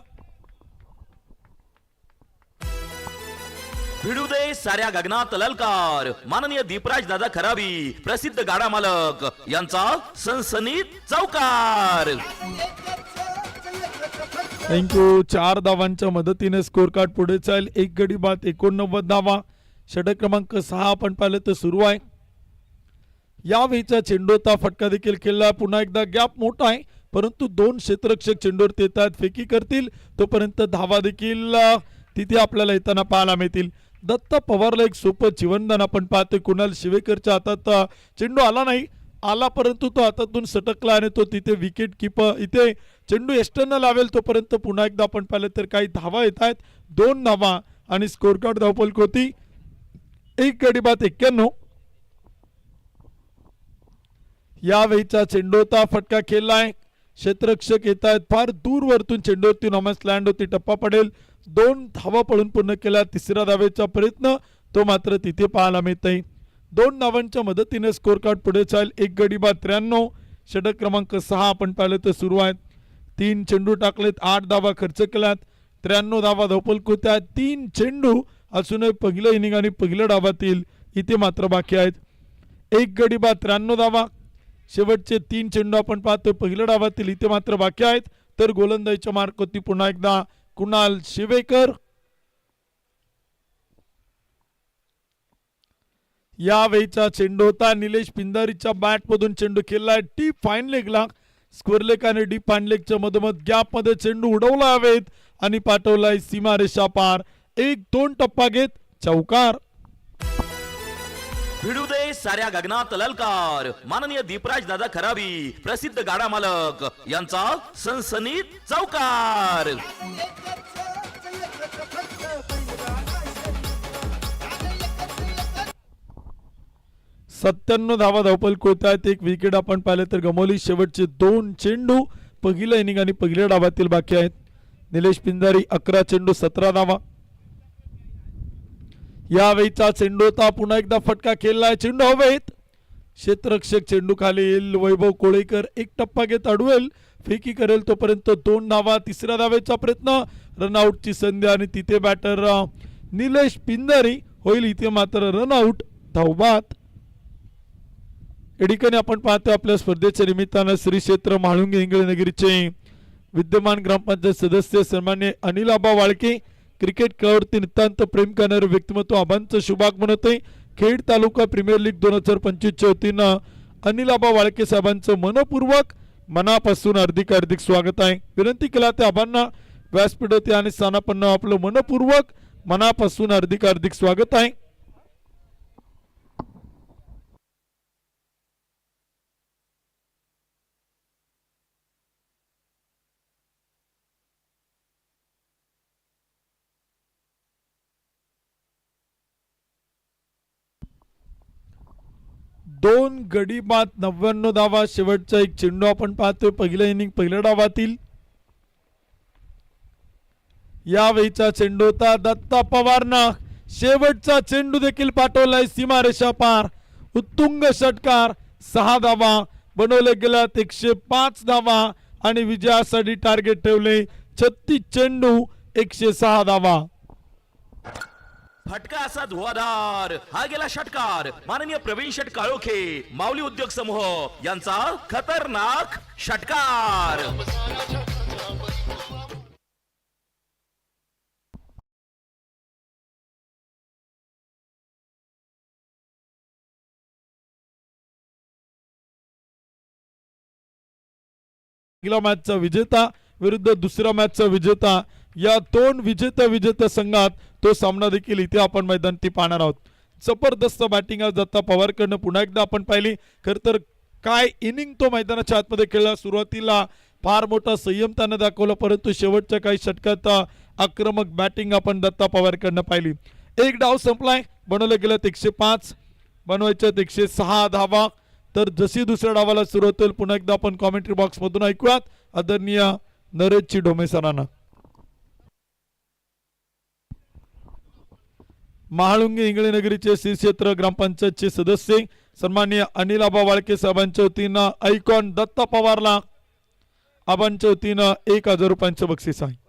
भिडू दे साऱ्या गगनात ललकार. माननीय दीपराज दादा खराबी प्रसिद्ध गाडा मालक यांचा सनसनीत चौकार. थँक्यू. 4 धावांच्या मदतीने स्कोर कार्ड पुढे चाल. एक गडी बाद 89 धावा. षटक क्रमांक 6 आपण पाहिलं तर सुरू आहे. यावेळीचा चेंडूचा फटका देखील खेळला. पुन्हा एकदा गॅप मोठा आहे परंतु 2 क्षेत्ररक्षक चेंडूवर येतात, फेकी करतील तोपर्यंत धावा देखील तिथे आपल्याला येताना पाहायला मिळतील. दत्ता पवारला एक सोपं जीवनदान आपण पाहतोय. कुणाल शिवेकरच्या हातात चेंडू आला नाही, आला परंतु तो हातातून सटकला आणि तो तिथे विकेट कीपर इथे चेंडू एक्स्टर्नल लावेल तोपर्यंत पुन्हा एकदा आपण पाहिलं तर काही धावा येत आहेत. 2 धावा आणि स्कोर कार्ड धावपलक होती. एक गडी बाद 91. यावेळीचा चेंडूचा फटका खेळलाय. क्षेत्ररक्षक येत आहेत, फार दूर वरतून चेंडूवरती नॉमस लँड होती, टप्पा पडेल. 2 धावा पळून पूर्ण केला. तिसऱ्या धावेचा प्रयत्न तो मात्र तिथे पाहायला मिळत आहे. 2 धावांच्या मदतीने स्कोर कार्ड पुढे चाल. एक गडी बाद 93. षटक क्रमांक 6 आपण पाहिलं तर सुरू आहेत. 3 चेंडू टाकलेत, 8 धावा खर्च केल्यात, 93 धावा धावपलक होत्या. 3 चेंडू असूनही पहिलं इनिंग आणि पहिल्या डावातील इथे मात्र बाकी आहेत. एक गडी बाद 93 धावा. शेवटचे 3 चेंडू आपण पाहतो पहिल्या डावातील इथे मात्र बाकी आहेत. तर गोलंदाजीच्या मार्कवरती पुन्हा एकदा कुणाल शिवेकर. यावेळीचा चेंडू होता निलेश पिंजारीच्या बॅट मधून चेंडू खेळलाय डीप फाईन लेगला. स्क्वेअर लेग आणि डीप फाईन लेगच्या मधोमध गॅप मध्ये चेंडू उडवला हवेत आणि पाठवलाय सीमारेषा पार. 1-2 टप्पा घेत चौकार. भिडू दे साऱ्या गगनात ललकार. माननीय दीपराज दादा खराबी प्रसिद्ध गाडा मालक यांचा सनसनीत चौकार. 97 धावा धावपलक होत आहेत. एक विकेट आपण पाहिले तर गमावली. शेवटचे 2 चेंडू पहिला इनिंग आणि पहिल्या डावातील बाकी आहेत. निलेश पिंजारी 11 चेंडू 17 धावा. यावेळीचा चेंडू होता पुन्हा एकदा फटका खेळलाय. चेंडू हवेत, क्षेत्ररक्षक चेंडू खाली येईल. वैभव कोळेकर एक टप्पा घेत अडवेल, फेकी करेल तोपर्यंत 2 धावा. तिसऱ्या धावेचा प्रयत्न, रनआउटची संधी आणि तिथे बॅटर निलेश पिंजारी होईल. इथे मात्र रनआउट धावबाद. या ठिकाणी आपण पाहतो आपल्या स्पर्धेच्या निमित्तानं श्री क्षेत्र म्हाळुंगे इंगळनगरीचे विद्यमान ग्रामपंचायत सदस्य सन्मान्य अनिल आबा वाळके, क्रिकेट खेळावरती नितांत प्रेम करणारे व्यक्तिमत्व आबांचं शुभागमन होते. खेड तालुका प्रीमियर लीग 2025 च्या वतीनं अनिल आबा वाळके साहेबांचं मनपूर्वक मनापासून हार्दिक हार्दिक स्वागत आहे. विनंती केला त्या आबांना व्यासपीठावरती आणि स्थानापन्न आपलं मनपूर्वक मनापासून हार्दिक हार्दिक स्वागत आहे. दोन गडी बाद 99 धावा. शेवटचा एक चेंडू आपण पाहतोय पहिला इनिंग पहिल्या डावातील. यावेळीचा चेंडू होता दत्ता पवारनं शेवटचा चेंडू देखील पाठवलाय सीमारेषा पार. उत्तुंग षटकार. 6 धावा बनवले गेल्यात. 105 धावा आणि विजयासाठी टार्गेट ठेवले. 36 चेंडू 106 धावा. फटका असा धुवाधार. हा गेला षटकार. माननीय प्रवीण शेट काळोखे माऊली उद्योग समूह यांचा खतरनाक षटकार. पहिला मॅचचा विजेता विरुद्ध दुसऱ्या मॅचचा विजेता, या 2 विजेत्या संघात तो सामना देखील इथे आपण मैदानी पाहणार आहोत. जबरदस्त बॅटिंग आज दत्ता पवारकडनं पुन्हा एकदा आपण पाहिली. खर तर काय इनिंग तो मैदानाच्या आतमध्ये खेळला. सुरुवातीला फार मोठा संयम त्यानं दाखवला परंतु शेवटच्या काही षटकात आक्रमक बॅटिंग आपण दत्ता पवारकडनं पाहिली. एक डाव संपलाय. बनवले गेल्यात 105, बनवायच्यात 106 धावा. तर जशी दुसऱ्या डावाला सुरुवात होईल पुन्हा एकदा आपण कॉमेंट्री बॉक्स मधून ऐकूयात आदरणीय नरेशजी ढोमे सरांना. म्हाळुंगे इंगळेनगरीचे श्री क्षेत्र ग्रामपंचायतचे सदस्य सन्माननीय अनिल आबा वाळके साहेबांच्या वतीनं आयकॉन दत्ता पवारला आबांच्या वतीनं 1000 रुपयांचं बक्षीस आहे.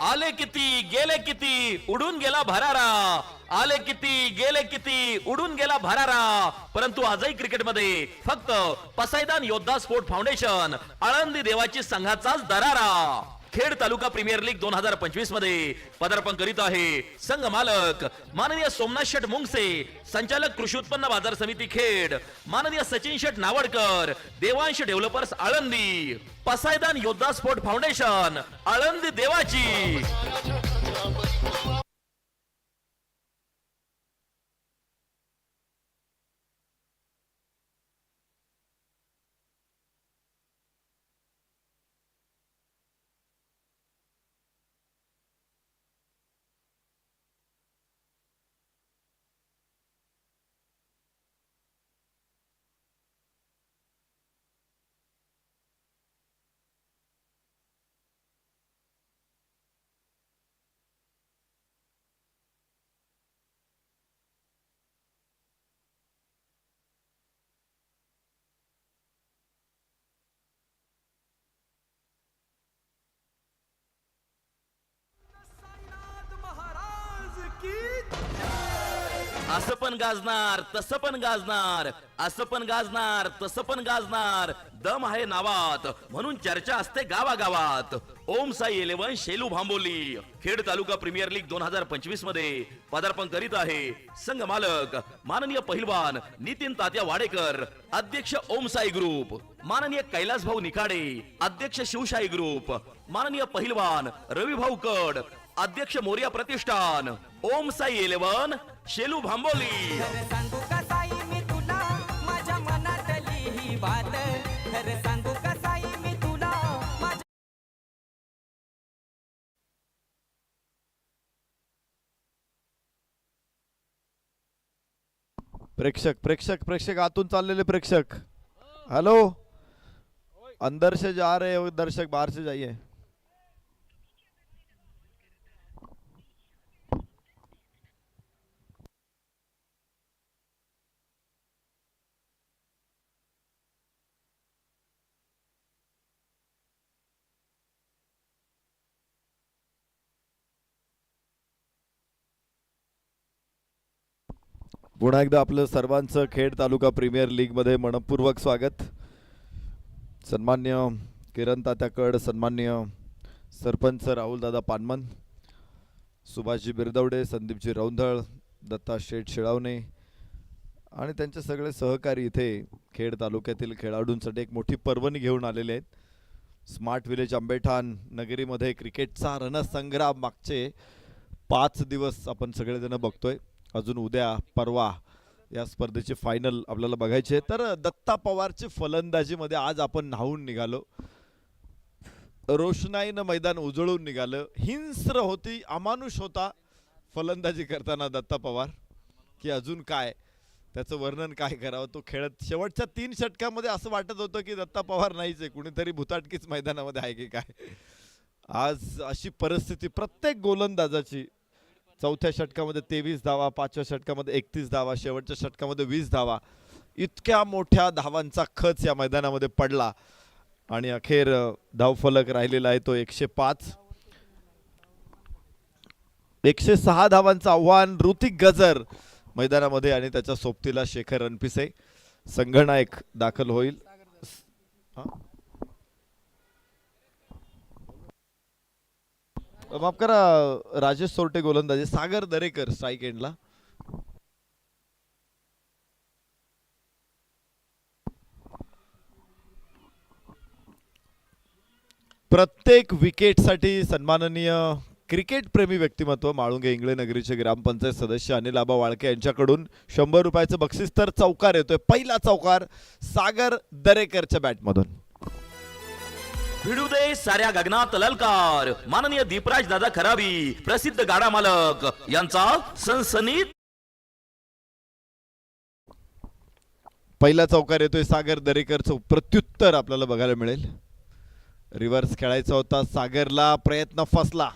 आले किती गेले किती उडून गेला भरारा, आले किती गेले किती उडून गेला भरारा, परंतु आजही क्रिकेटमध्ये फक्त पसायदान योद्धा स्पोर्ट फाउंडेशन आळंदी देवाची संघाचाच दरारा. खेड तालुका प्रीमियर लीग 2025 मध्ये पदार्पण करीत आहे संघ मालक माननीय सोमनाथ शेठ मुंगसे, संचालक कृषी उत्पन्न बाजार समिती खेड माननीय सचिन शेठ नावडकर, देवांश डेव्हलपर्स आळंदी, पसायदान योद्धा स्पोर्ट फाउंडेशन आळंदी देवाची. असं पण गाजणार तसं पण गाजणार, असं पण गाजणार तसं पण गाजणार, दम आहे नावात म्हणून चर्चा असते गावागावात. ओम साई 11 शेलू भांबोली खेड तालुका प्रीमियर लीग 2025 मध्ये पदार्पण करीत आहे संघ मालक माननीय पहिलवान नितीन तात्या वाडेकर, अध्यक्ष ओम साई ग्रुप, माननीय कैलास भाऊ निखाडे, अध्यक्ष शिवशाही ग्रुप, माननीय पहिलवान रवी भाऊ कड, अध्यक्ष मोरिया प्रतिष्ठान, ओम साई 11 शेलू भांबोली. खरं सांगू का साई मी तुला माझ्या मनातली ही बात, खरं सांगू का साई मी तुला माझ्या प्रेक्षक प्रेक्षक प्रेक्षक आतून चाललेले प्रेक्षक, हेलो, अंदर से जा रहे हो दर्शक, बाहर से जाइए. पुन्हा एकदा आपलं सर्वांचं खेड तालुका प्रीमियर लीग मध्ये मनपूर्वक स्वागत. सन्मान्य किरण तात्या कड, सन्मान्य सरपंच राहुल दादा पानमन, सुभाषजी बिरदवडे, संदीपजी रौंधळ, दत्ता शेठ शिळावणे आणि त्यांचे सगळे सहकारी इथे खेड तालुक्यातील खेळाडूंसाठी एक मोठी पर्वणी घेऊन आलेले आहेत. स्मार्ट विलेज आंबेठाण नगरीमध्ये क्रिकेटचा रणसंग्राम मागचे 5 दिवस आपण सगळेजण बघतोय. अजून उद्या परवा या स्पर्धेची फायनल आपल्याला बघायची आहे. तर दत्ता पवारची फलंदाजीमध्ये आज आपण न्हावून निघालो, रोषणाईनं मैदान उजळून निघालं. हिंस्र होती, अमानुष होता फलंदाजी करताना दत्ता पवार, की अजून काय त्याचं वर्णन काय करावं. तो खेळत शेवटच्या 3 षटकामध्ये असं वाटत होतं की दत्ता पवार नाहीच आहे, कुणीतरी भुताटकीच मैदानामध्ये आहे की काय. आज अशी परिस्थिती प्रत्येक गोलंदाजाची. चौथ्या षटकामध्ये 23 धावा, 5व्या षटकामध्ये 31 धावा, शेवटच्या षटकामध्ये 20 धावा. इतक्या मोठ्या धावांचा खच या मैदानामध्ये पडला आणि अखेर धावफलक राहिलेला आहे तो 105. 106 धावांचं आव्हान ऋतिक गजर मैदानामध्ये आणि त्याच्या सोबतीला शेखर रणपिसे. संघनायक दाखल होईल. माफ करा, राजेश सोरटे गोलंदाजी, सागर दरेकर स्ट्राईक एंडला. प्रत्येक विकेटसाठी सन्माननीय क्रिकेट प्रेमी व्यक्तिमत्व माळुंगे इंगळे नगरीचे ग्रामपंचायत सदस्य अनिल आबा वाळके यांच्याकडून 100 रुपयाचं बक्षीस. तर चौकार येतोय, पहिला चौकार सागर दरेकरच्या बॅटमधून. भिडू दे साऱ्या गगनात ललकार. माननीय दीपराज दादा खराबी प्रसिद्ध गाडा मालक यांचा सनसनीत पहिला चौकार येतोय सागर दरेकरचं प्रत्युत्तर आपल्याला बघायला मिळेल. रिव्हर्स खेळायचा होता सागरला, प्रयत्न फसला.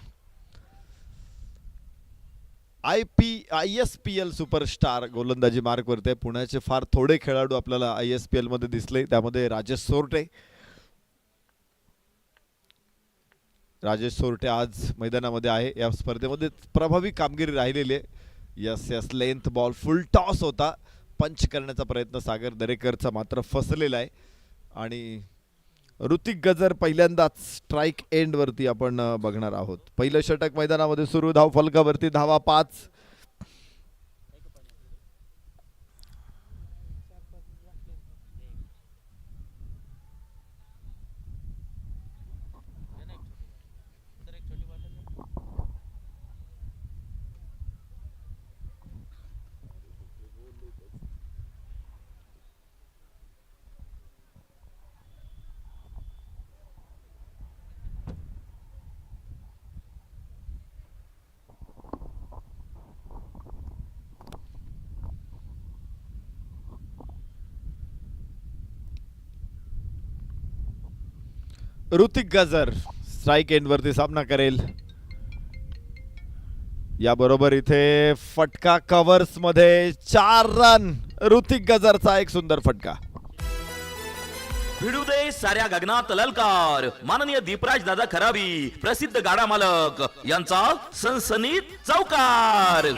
ISPL सुपरस्टार गोलंदाजी मार्क वरती. पुण्याचे फार थोडे खेळाडू आपल्याला ISPL मध्ये दिसले, त्यामध्ये राजेश सोरटे. राजेश सोरटे आज मैदानामध्ये आहे. या स्पर्धेमध्ये प्रभावी कामगिरी राहिलेली आहे. यस लेंथ बॉल फुल टॉस होता, पंच करण्याचा प्रयत्न सागर दरेकरचा मात्र फसलेला आहे. आणि ऋतिक गजर पहिल्यांदाच स्ट्राईक एंड वरती आपण बघणार आहोत. पहिलं षटक मैदानामध्ये सुरू. धाव फलकावरती धावा 5. ऋतिक गजर स्ट्राईक एंड वरती सामना करेल. याबरोबर इथे फटका कव्हर्स मध्ये 4 रन. ऋतिक गजरचा एक सुंदर फटका. भिडू दे साऱ्या गगनात ललकार. माननीय दीपराज दादा खराबी प्रसिद्ध गाडा मालक यांचा सनसनीत चौकार.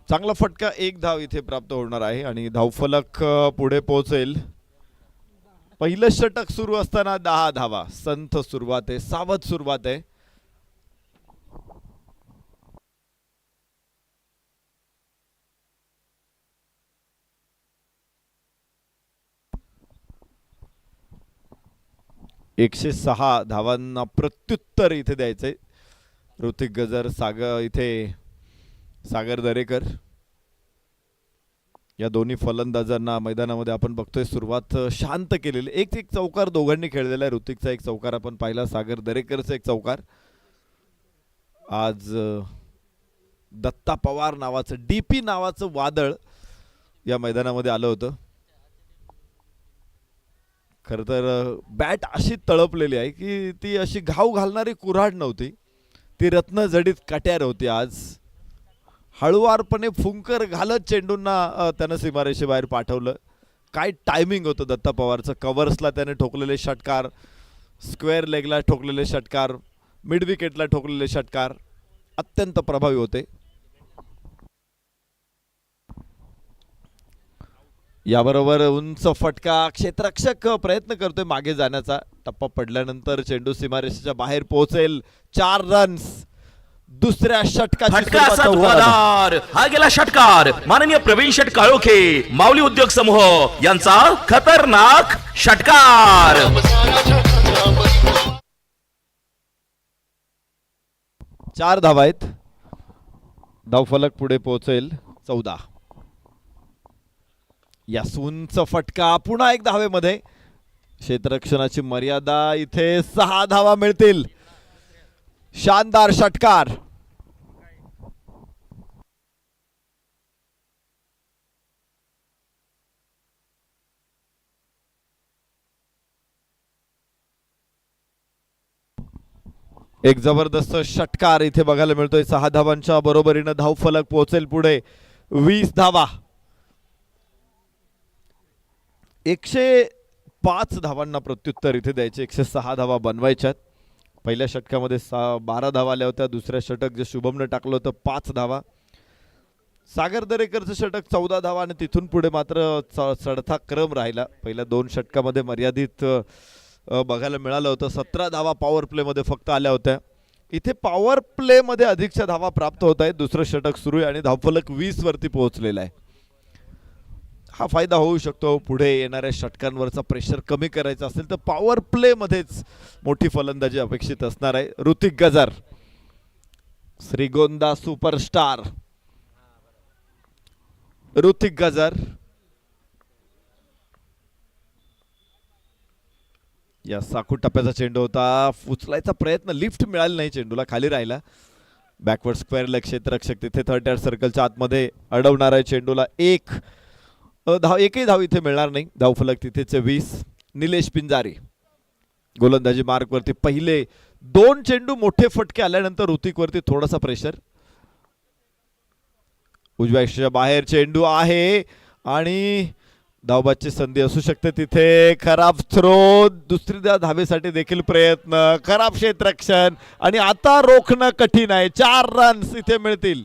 चांगला फटका, 1 धाव इथे प्राप्त होणार आहे आणि धावफलक पुढे पोहोचेल. पहिलं षटक सुरू असताना 10 धावा. संथ सुरुवात आहे, सावध सुरुवात आहे. ...106 धावांना प्रत्युत्तर इथे द्यायचंय. ऋतिक गजर, सागर दरेकर या दोन्ही फलंदाजांना मैदानामध्ये आपण बघतोय सुरुवात शांत केलेली. एक चौकार दोघांनी खेळलेला आहे. ऋतिकचा एक चौकार आपण पाहिला, सागर दरेकरचा एक चौकार. आज दत्ता पवार नावाचं DP नावाचं वादळ या मैदानामध्ये आलं होतं. खरं तर बॅट अशी तळपलेली आहे की ती अशी घाव घालणारी कुऱ्हाड नव्हती, ती रत्नजडीत कट्यार होती. आज हळुवारपणे फुंकर घालत चेंडूंना त्यानं सीमारेषेबाहेर पाठवलं. काय टायमिंग होतं दत्ता पवारचं. कव्हर्सला त्याने ठोकलेले षटकार, स्क्वेअर लेगला ठोकलेले षटकार, मिड विकेटला ठोकलेले षटकार अत्यंत प्रभावी होते. याबरोबर उंच फटका. क्षेत्ररक्षक प्रयत्न करतोय मागे जाण्याचा. टप्पा पडल्यानंतर चेंडू सीमारेषेच्या बाहेर पोहोचेल. 4 रन्स. दुसऱ्या षटकाची हा गेला षटकार. माननीय प्रवीण शेट काळोखे माऊली उद्योग समूह यांचा खतरनाक षटकार. 4 धावा आहेत. धावफलक पुढे पोहोचेल 14. यासूनचा फटका पुन्हा एक धावेमध्ये. क्षेत्ररक्षणाची मर्यादा इथे 6 धावा मिळतील. शानदार षटकार. एक जबरदस्त षटकार इथे बघायला मिळतोय. 6 धावांच्या बरोबरीनं धावफलक पोहोचेल पुढे 20 धावा. 105 धावांना प्रत्युत्तर इथे द्यायचे. 106 धावा बनवायच्यात. पहिल्या षटकामध्ये 12 धावा आल्या होत्या. दुसऱ्या षटक जे शुभमने टाकलं होतं 5 धावा. सागर दरेकरचं षटक 14 धावा आणि तिथून पुढे मात्र चढता क्रम राहिला. पहिल्या 2 षटकामध्ये मर्यादित बघायला मिळालं होतं. 17 धावा पॉवर प्ले मध्ये फक्त आल्या होत्या. इथे पॉवर प्ले मध्ये अधिकच्या धावा प्राप्त होत आहेत. दुसरं षटक सुरू आहे आणि धावफलक 20 वरती पोहोचलेला आहे. हा फायदा होऊ शकतो. पुढे येणाऱ्या षटकांवरचा प्रेशर कमी करायचा असेल तर पॉवर प्ले मध्येच मोठी फलंदाजी अपेक्षित असणार आहे. ऋतिक गजर, श्रीगोंदा सुपरस्टार ऋतिक गजर या साखू टप्प्याचा चेंडू होता. उचलायचा प्रयत्न, लिफ्ट मिळाली नाही, चेंडूला खाली राहिला. बॅकवर्ड स्क्वेअर लेग क्षेत्ररक्षक तिथे थर्ड यार्ड सर्कलच्या आतमध्ये अडवणार आहे चेंडूला. एकही धाव इथे मिळणार नाही. धावफलक तिथेच 20. निलेश पिंजारी गोलंदाजी मार्क वरती. पहिले 2 चेंडू मोठे फटके आल्यानंतर ऋतिक वरती थोडासा प्रेशर. उजव्या यष्टीच्या बाहेर चेंडू आहे आणि धावबादची संधी असू शकते तिथे. खराब थ्रो. दुसऱ्या धावेसाठी देखील प्रयत्न. खराब क्षेत्ररक्षण आणि आता रोखणं कठीण आहे. 4 रन्स इथे मिळतील.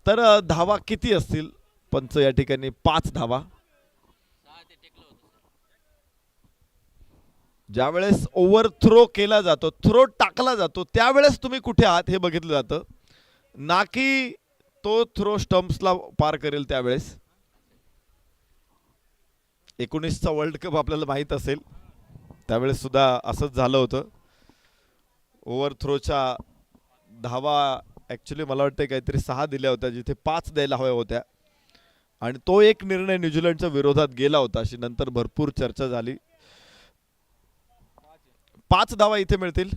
तर धावा किती असतील? पंच या ठिकाणी 5 धावा. ज्यावेळेस ओव्हर थ्रो केला जातो, थ्रो टाकला जातो, त्यावेळेस तुम्ही कुठे आहात हे बघितलं जातं, ना की तो थ्रो स्टंप्सला पार करेल त्यावेळेस. 19चा वर्ल्ड कप आपल्याला माहित असेल, त्यावेळेस सुद्धा असंच झालं होतं. ओव्हर थ्रोच्या धावा ॲक्च्युली मला वाटतं काहीतरी 6 दिल्या होत्या, जिथे 5 द्यायला हव्या होत्या आणि तो एक निर्णय न्यूझीलंडच्या विरोधात गेला होता. अशी नंतर भरपूर चर्चा झाली. 5 धावा इथे मिळतील.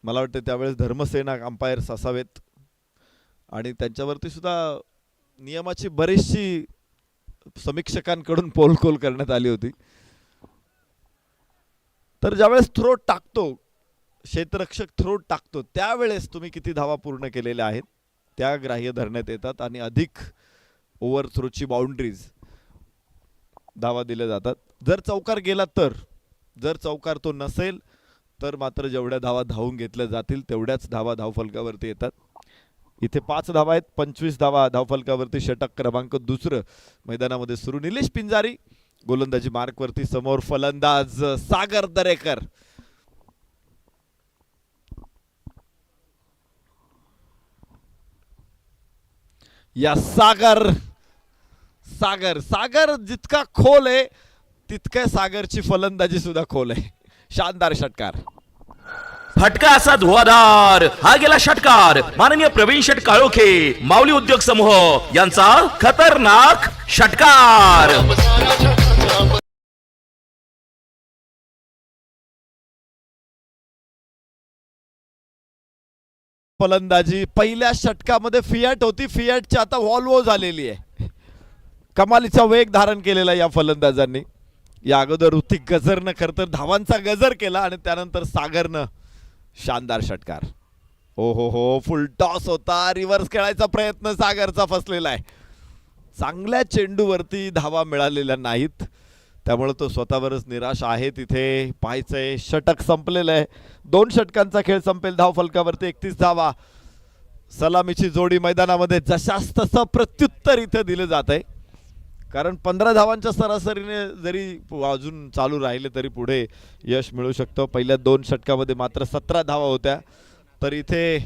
मला वाटतं त्यावेळेस धर्मसेना अंपायर्स असावेत आणि त्यांच्यावरती सुद्धा नियमाची बरीचशी समीक्षकांकडून पोलखोल करण्यात आली होती. तर ज्यावेळेस थ्रो टाकतो, क्षेत्ररक्षक थ्रो टाकतो, त्यावेळेस तुम्ही किती धावा पूर्ण केलेल्या आहेत त्या ग्राह्य धरण्यात येतात आणि अधिक ओव्हर थ्रोची बाउंड्रीज धावा दिल्या जातात. जर चौकार गेला तर, जर चौकार तो नसेल तर मात्र जेवढ्या धावा धावून घेतल्या जातील तेवढ्याच धावा धावफलकावरती येतात. इथे 5 धावा आहेत. 25 धावा धावफलकावरती. षटक क्रमांक 2 मैदानामध्ये सुरू. निलेश पिंजारी गोलंदाजी मार्क वरती. समोर फलंदाज सागर दरेकर. या सागर सागर सागर जितका खोल आहे तितक्या सागरची फलंदाजी सुद्धा खोल आहे. शानदार षटकार. फटका असा धुवाधार. हा गेला षटकार माननीय प्रवीण शेट काळोखे माऊली उद्योग समूह यांचा खतरनाक षटकार. फलंदाजी पहिल्या षटकामध्ये फियाट होती, फियाटची आता व्हॉल्वो झालेली आहे. कमालीचा वेग धारण केलेला या फलंदाजांनी. या अगोदर ऋतिक गजरनं खरं तर धावांचा गजर केला आणि त्यानंतर सागरनं शानदार षटकार. हो हो हो, फुल टॉस होता. रिव्हर्स खेळायचा प्रयत्न सागरचा फसलेला आहे. चांगल्या चेंडूवरती धावा मिळालेल्या नाहीत, त्यामुळे तो स्वतःवरच निराश आहे. तिथे पाहायचंय. षटक संपलेलं आहे. 2 षटकांचा खेळ संपेल. धावफलकावरती 31 धावा. सलामीची जोडी मैदानामध्ये जशास तसं प्रत्युत्तर इथे दिलं जात आहे, कारण 15 धावांच्या सरासरीने जरी अजून चालू राहिले तरी पुढे यश मिळू शकतं. पहिल्या 2 षटकामध्ये मात्र 17 धावा होत्या, तर इथे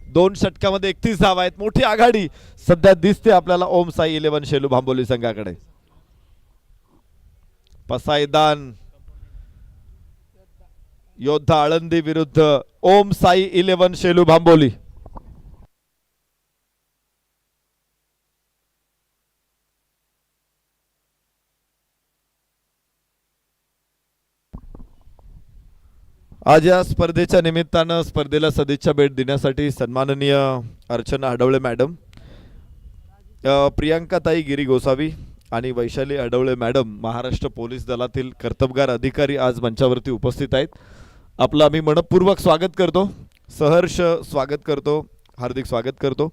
2 षटकामध्ये 31 धावा आहेत. मोठी आघाडी सध्या दिसते आपल्याला ओम साई 11 शेलू भांबोली संघाकडे. पसायदान योद्धा आळंदी विरुद्ध ओम साई 11 शेलू भांबोली. आज या स्पर्धेच्या निमित्तानं स्पर्धेला सदिच्छा भेट देण्यासाठी सन्माननीय अर्चना आडवळे मॅडम, प्रियांकाताई गिरी गोसावी आणि वैशाली आडवळे मॅडम महाराष्ट्र पोलीस दलातील कर्तबगार अधिकारी आज मंचावरती उपस्थित आहेत. आपलं आम्ही मनपूर्वक स्वागत करतो, सहर्ष स्वागत करतो, हार्दिक स्वागत करतो.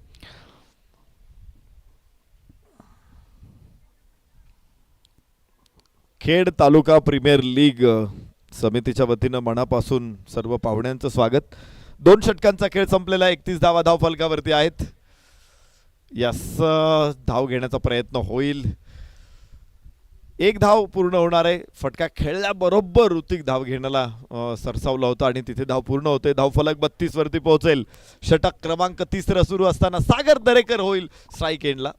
खेड तालुका प्रीमियर लीग समितीच्या वतीनं मनापासून सर्व पाहुण्यांचं स्वागत. 2 षटकांचा खेळ संपलेला, 31 धावा धाव फलकावरती आहेत. यास धाव घेण्याचा प्रयत्न होईल, 1 धाव पूर्ण होणार आहे. फटका खेळल्याबरोबर ऋतिक धाव घेण्याला सरसावला होता आणि तिथे धाव पूर्ण होते. धावफलक 32 वरती पोहोचेल. षटक क्रमांक 3 सुरू असताना सागर दरेकर होईल स्ट्राईक एंडला.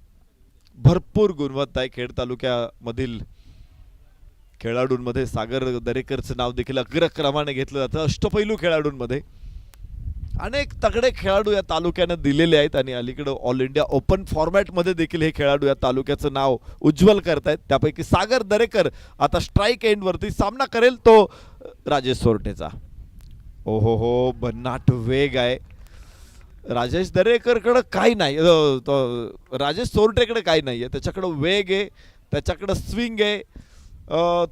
भरपूर गुणवत्ता आहे खेड तालुक्यामधील खेळाडूंमध्ये. सागर दरेकरचं नाव देखील अग्रक्रमाने घेतलं जातं. अष्टपैलू खेळाडूंमध्ये अनेक तगडे खेळाडू या तालुक्यानं दिलेले आहेत आणि अलीकडे ऑल इंडिया ओपन फॉर्मॅटमध्ये देखील हे खेळाडू या तालुक्याचं नाव उज्ज्वल करतायत. त्यापैकी सागर दरेकर आता स्ट्राईक एंडवरती सामना करेल तो राजेश सोरटेचा. ओहो हो, भन्नाट वेग आहे राजेश दरेकरकडे, काही नाही. राजेश सोरटेकडे काही नाही आहे. त्याच्याकडं वेग आहे, त्याच्याकडं स्विंग आहे,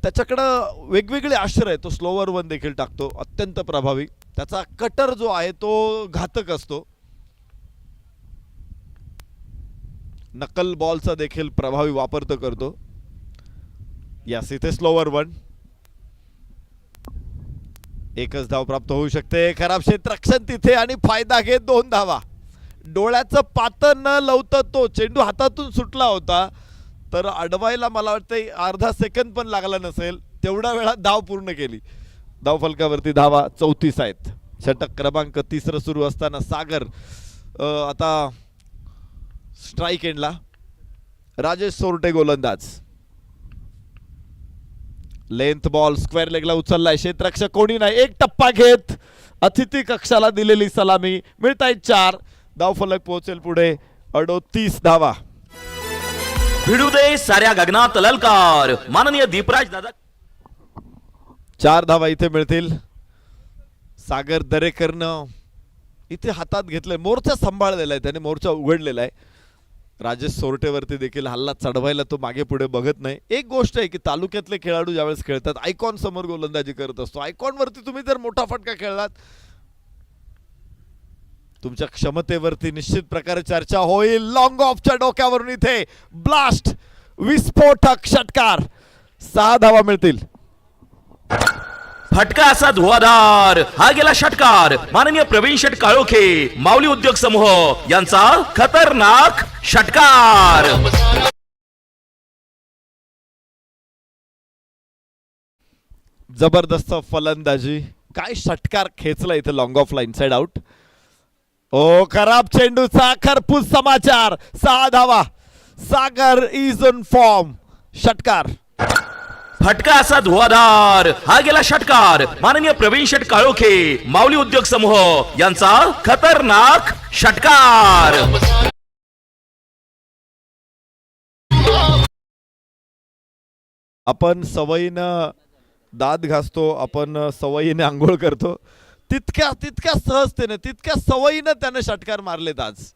त्याच्याकडं वेगवेगळे आश्रय आहे. तो स्लोवर वन देखील टाकतो, अत्यंत प्रभावी. त्याचा कटर जो आहे तो घातक असतो. नकल बॉलचा देखील प्रभावी वापर तो करतो. यास इथे स्लोवर वन, एकच धाव प्राप्त होऊ शकते. खराब क्षेत्ररक्षण तिथे आणि फायदा घेत 2 धावा. डोळ्याचं पातं न लावता तो चेंडू हातातून सुटला होता तर अडवायला मला वाटतं अर्धा सेकंद पण लागला नसेल, तेवढ्या वेळात धाव पूर्ण केली. धाव फलकावरती धावा 34 आहेत. षटक क्रमांक 3 सुरू असताना सागर आता स्ट्राईक एंडला. राजेश सोरटे गोलंदाज. लेंथ बॉल स्क्वेअर लेगला उचललाय. क्षेत्ररक्षक कोणी नाही. 1 टप्पा घेत अतिथी कक्षाला दिलेली सलामी. मिळतायत 4. धाव फलक पोहोचेल पुढे 38 धावा. भिडू दे साऱ्या गगनात ललकार. माननीय दीपराज दादा 4 धावा इथे मिळतील. सागर दरेकरनं इथे हातात घेतलंय, मोर्चा सांभाळलेला आहे त्याने, मोर्चा उघडलेला आहे. राजेश सोरटेवरती देखील हल्ला चढवायला तो मागे पुढे बघत नाही. एक गोष्ट आहे की तालुक्यातले खेळाडू ज्यावेळेस खेळतात, आयकॉन समोर गोलंदाजी करत असतो. आयकॉनवरती तुम्ही जर मोठा फटका खेळलात, तुमच्या क्षमतेवरती निश्चित प्रकारे चर्चा होईल. लॉंग ऑफच्या डोक्यावरून इथे ब्लास्ट, विस्फोटक षटकार. 6 धावा मिळतील. फटका असा धुवाधार. हा गेला षटकार. माननीय प्रवीण शेट काळोखे, माऊली उद्योग समूह यांचा खतरनाक षटकार. जबरदस्त फलंदाजी. काय षटकार खेचला इथे long off line side out. ओ खराब चेंडूचा खरपूस समाचार. 6 धावा. Sagar is on form. षटकार. फटका असा धुवाधार. हा गेला षटकार. माननीय प्रवीण शेट काळोखे, माऊली उद्योग समूह यांचा खतरनाक षटकार. आपण सवयीनं दात घासतो, आपण सवयीने आंघोळ करतो, तितक्या सहजतेने, तितक्या सवयीनं त्याने षटकार मारलेत आज.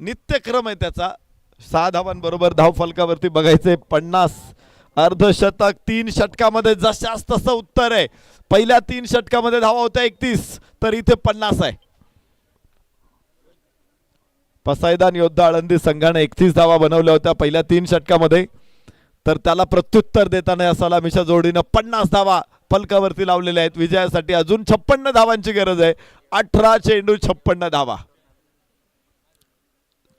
नित्यक्रम आहे त्याचा. 6 धावांबरोबर धाव फलकावरती बघायचे 50. अर्धशतक 3 षटकामध्ये जशास तसं उत्तर आहे. पहिल्या 3 षटकामध्ये धावा होत्या 31, तर इथे 50 आहे. पसायदान योद्धा आळंदी संघाने 31 धावा बनवल्या होत्या पहिल्या 3 षटकामध्ये, तर त्याला प्रत्युत्तर देताना या सलामीच्या जोडीनं 50 धावा फलकावरती लावलेल्या आहेत. विजयासाठी अजून 56 धावांची गरज आहे. 18 चेंडू 56 धावा.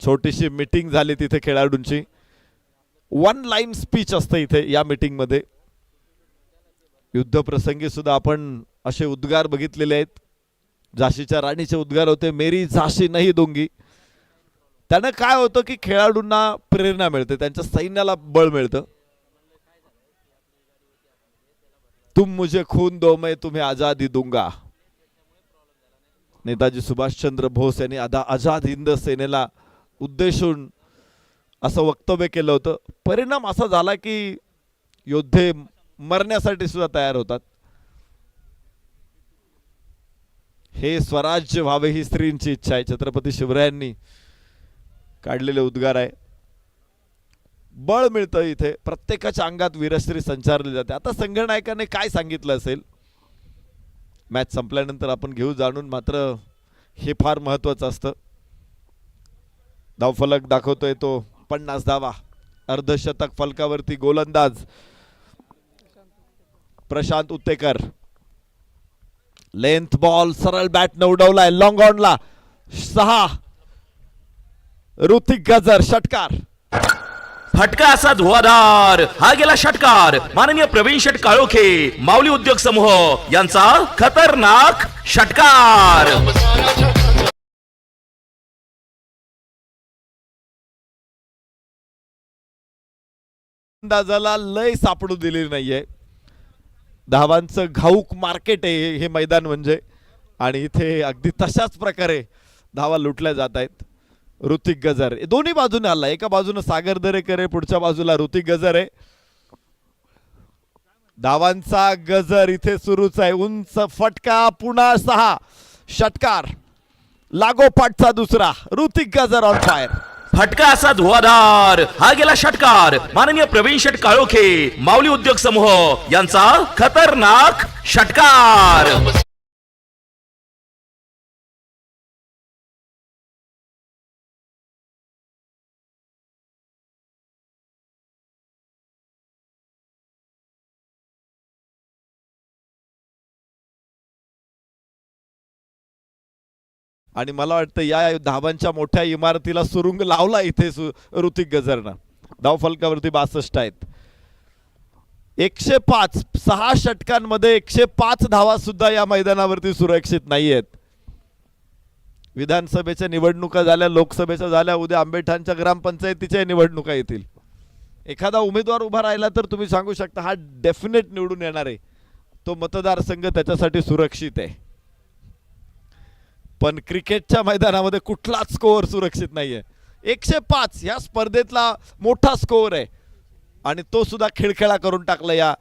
छोटीशी मीटिंग झाली तिथे खेळाडूंची. 1 लाईन स्पीच असते इथे या मीटिंग मध्ये. युद्धप्रसंगी सुद्धा आपण असे उद्गार बघितलेले आहेत. झाशीच्या राणीचे उद्गार होते, मेरी झाशी नाही दूंगी. त्यानं काय होतं की खेळाडूंना प्रेरणा मिळते, त्यांच्या सैन्याला बळ मिळतं. तुम मुझे खून दो मैं तुम्हें आजादी दूंगा. नेताजी सुभाषचंद्र बोस यांनी आझाद हिंद सेनेला उद्देशून असं वक्तव्य केलं होतं. परिणाम असा झाला की योद्धे मरण्यासाठी सुद्धा तयार होतात. हे स्वराज्य व्हावे ही स्त्रींची इच्छा आहे. छत्रपती शिवरायांनी काढलेले उद्गार आहे. बळ मिळतं इथे, प्रत्येकाच्या अंगात वीरश्री संचारली जाते. आता संघनायकाने काय सांगितलं असेल मॅच संपल्यानंतर आपण घेऊ जाणून. मात्र हे फार महत्वाचं असतं. धावफलक दाखवतोय तो 50 धावा. अर्धशतक फलकावरती गोलंदाज प्रशांत उत्तेकर. लेंथ बॉल सरळ बॅट न उडवलाय लॉंग ऑनला 6. ऋतिक गजर षटकार. फटका असा धुवाधार, हा गेला षटकार. माननीय प्रवीण शेठ काळोखे माऊली उद्योग समूह यांचा खतरनाक षटकार. अंदाजाला लय सापडू दिलेली नाहीये. धावांचं घाऊक मार्केट आहे हे मैदान म्हणजे, आणि इथे अगदी तशाच प्रकारे धावा लुटल्या जात आहेत. ऋतिक गजर दोन्ही बाजूने आला. एका बाजूने सागर दरेकर आहे, पुढच्या बाजूला ऋतिक गजर आहे. धावांचा गजर इथे सुरूच आहे. उंच फटका पुन्हा 6. षटकार लागोपाठचा दुसरा. ऋतिक गजर ऑन फायर. फटका असा धुवाधार, हा गेला षटकार. माननीय प्रवीण शेठ काळोखे माऊली उद्योग समूह यांचा खतरनाक षटकार. आणि मला वाटतं या धावांच्या मोठ्या इमारतीला सुरुंग लावला इथे ऋतिक गजरनं. धावफलकावरती 62 आहेत. 105 6 षटकांमध्ये 105 धावा सुद्धा या मैदानावरती सुरक्षित नाही आहेत. विधानसभेच्या निवडणुका झाल्या, लोकसभेच्या झाल्या, उद्या आंबेठाणच्या ग्रामपंचायतीच्या निवडणुका येतील. एखादा उमेदवार उभा राहिला तर तुम्ही सांगू शकता हा डेफिनेट निवडून येणार आहे. तो मतदारसंघ त्याच्यासाठी सुरक्षित आहे. पण क्रिकेटच्या मैदानामध्ये कुठलाच स्कोअर सुरक्षित नाहीये. 105 या स्पर्धेतला मोठा स्कोअर आहे आणि तो सुद्धा खिळखिळा करून टाकला या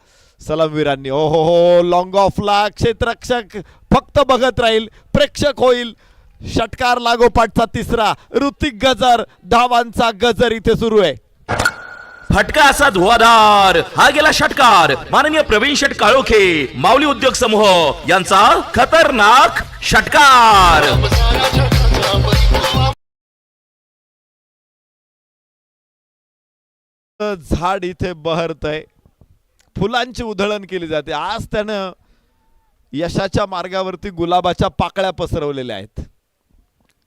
सलामवीरांनी. ओ हो लॉंग ऑफला क्षेत्ररक्षक फक्त बघत राहील, प्रेक्षक होईल. षटकार लागोपाठचा तिसरा. ऋतिक गजर. धावांचा गजर इथे सुरू आहे. फटका असा धुवाधार, हा गेला षटकार. माननीय प्रवीण शेठ काळोखे माऊली उद्योग समूह यांचा खतरनाक षटकार. झाड इथे बहरतय, फुलांची उधळण केली जाते. आज त्यानं यशाच्या मार्गावरती गुलाबाच्या पाकळ्या पसरवलेल्या आहेत.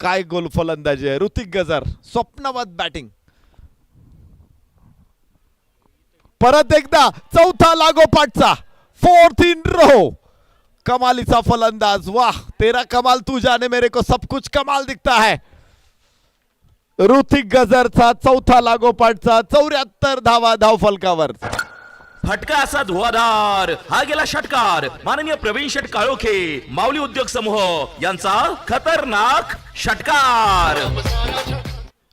काय गोल फलंदाजी आहे. ऋतिक गजर स्वप्नवत बॅटिंग. परत एकदा चौथा लागोपाठचा. 4th in row. कमालीचा फलंदाज. वाह तेरा कमाल तू जाने मेरे को सब कुछ कमाल दिखता है. ऋतिक गजरचा चौथा लागोपाठचा 74 धावा धावफलकावर. फटका असा धुवाधार, हा गेला षटकार. माननीय प्रवीण शेठ काळोखे माऊली उद्योग समूह यांचा खतरनाक षटकार.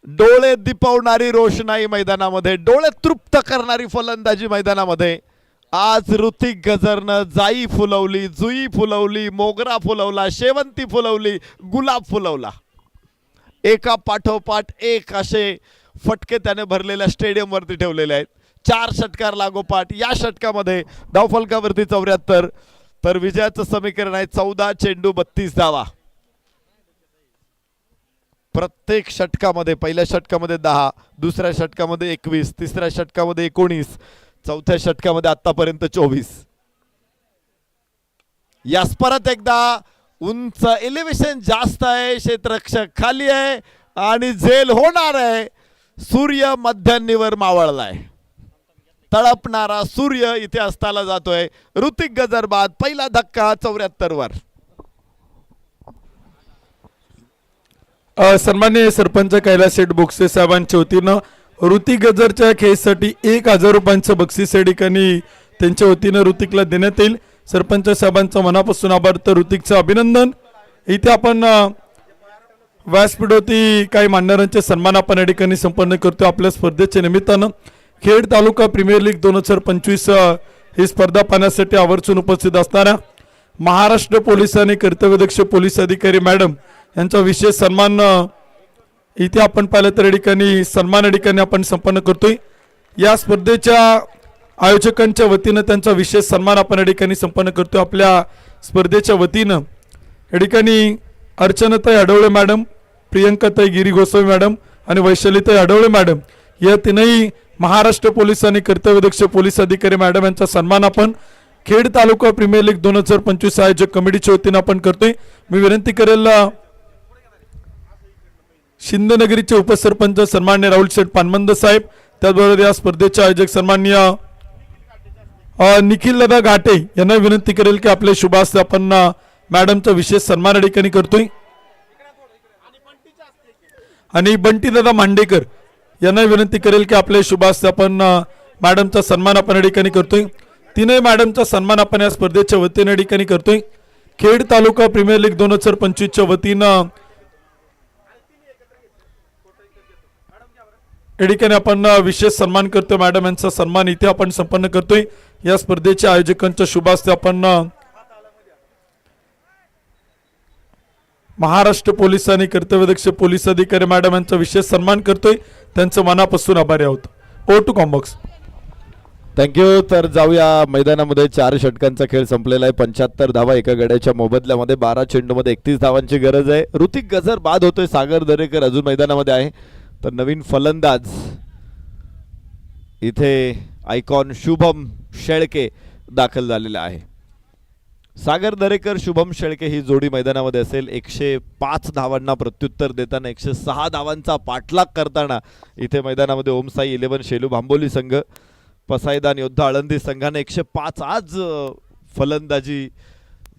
डोळे दिपवणारी रोषणाई मैदानामध्ये, डोळे तृप्त करणारी फलंदाजी मैदानामध्ये. आज ऋतिक गजरनं जाई फुलवली, जुई फुलवली, मोगरा फुलवला, शेवंती फुलवली, गुलाब फुलवला. एका पाठोपाठ एक असे फटके त्याने भरलेल्या स्टेडियमवरती ठेवलेले आहेत. 4 षटकार लागोपाठ. या षटकामध्ये धावफलकावरती 74. तर विजयाचं समीकरण आहे 14 चेंडू 32 धावा. प्रत्येक षटकामध्ये पहिल्या षटकामध्ये 10, दुसऱ्या षटकामध्ये 21, तिसऱ्या षटकामध्ये 19, चौथ्या षटकामध्ये आतापर्यंत 24. यास परत एकदा उंच एलिव्हेशन जास्त आहे, क्षेत्ररक्षक खाली आहे आणि झेल होणार आहे. सूर्य मध्यान्नीवर मावळलाय. तळपणारा सूर्य इथे अस्ताला जातोय. ऋतिक गजर बाद. पहिला धक्का 74 वर. सन्माननीय सरपंच कैलास शेठ बोक्से साहेबांच्या वतीनं ऋतिक गजरच्या खेळीसाठी 1000 रुपयांचं बक्षीस या ठिकाणी त्यांच्या वतीनं ऋतिकला देण्यात येईल. सरपंच साहेबांचं मनापासून आभार. तर ऋतिकचं अभिनंदन. इथे आपण व्यासपीठावरती काही मान्यवरांचे सन्मान आपण या ठिकाणी संपन्न करतो. आपल्या स्पर्धेच्या निमित्तानं खेड तालुका प्रीमियर लीग 2025 ही स्पर्धा पाहण्यासाठी आवर्जून उपस्थित असणाऱ्या महाराष्ट्र पोलीस आणि कर्तव्यदक्ष पोलीस अधिकारी मॅडम यांचा विशेष सन्मान इथे आपण पाहिलं तर या ठिकाणी सन्मान या ठिकाणी आपण संपन्न करतोय. या स्पर्धेच्या आयोजकांच्या वतीनं त्यांचा विशेष सन्मान आपण या ठिकाणी संपन्न करतोय. आपल्या स्पर्धेच्या वतीनं या ठिकाणी अर्चनाताई अडवळे मॅडम, प्रियंकाताई गिरी गोसावी मॅडम आणि वैशालीताई अडवळे मॅडम या तीनही महाराष्ट्र पोलीस आणि कर्तव्यदक्ष पोलीस अधिकारी मॅडम यांचा सन्मान आपण खेड तालुका प्रीमियर लीग 2025 आयोजक कमिटीच्या वतीनं आपण करतोय. मी विनंती करेल शिंदेनगरीचे उपसरपंच सन्मान्य राहुल शेठ पानमंद साहेब, त्याचबरोबर या स्पर्धेचे आयोजक सन्मान्य निखिल दादा घाटे यांना विनंती करेल की आपले शुभ हस्ते आपण मॅडमचा विशेष सन्मान या ठिकाणी करतोय. आणि बंटी दादा मांडेकर यांना विनंती करेल की आपले शुभ हस्ते आपण मॅडमचा सन्मान आपण या ठिकाणी करतोय. तीनही मॅडमचा सन्मान आपण या स्पर्धेच्या वतीने या ठिकाणी करतोय. खेड तालुका प्रीमियर लीग 2025 च्या वतीनं या ठिकाणी आपण विशेष सन्मान करतोय. मॅडम यांचा सन्मान इथे आपण संपन्न करतोय. या स्पर्धेच्या आयोजकांच्या शुभ हस्ते आपण महाराष्ट्र पोलीस आणि कर्तव्यदक्ष पोलीस अधिकारी मॅडम यांचा विशेष सन्मान करतोय. त्यांचं मनापासून आभारी आहोत. ओ टू कॉम्बॉक्स. थँक्यू. तर जाऊया मैदानामध्ये. 4 षटकांचा खेळ संपलेला आहे. 75 धावा एका गड्याच्या मोबदल्यामध्ये. 12 चेंडूमध्ये 31 धावांची गरज आहे. ऋतिक गजर बाद होतोय. सागर दरेकर अजून मैदानामध्ये आहे. तर नवीन फलंदाज इथे आयकॉन शुभम शेळके दाखल झालेला आहे. सागर दरेकर शुभम शेळके ही जोडी मैदानामध्ये असेल. 105 धावांना प्रत्युत्तर देताना 106 धावांचा पाठलाग करताना इथे मैदानामध्ये ओमसाई 11 शेलू भांबोली संघ, पसायदान योद्धा आळंदी संघाने 105. आज फलंदाजी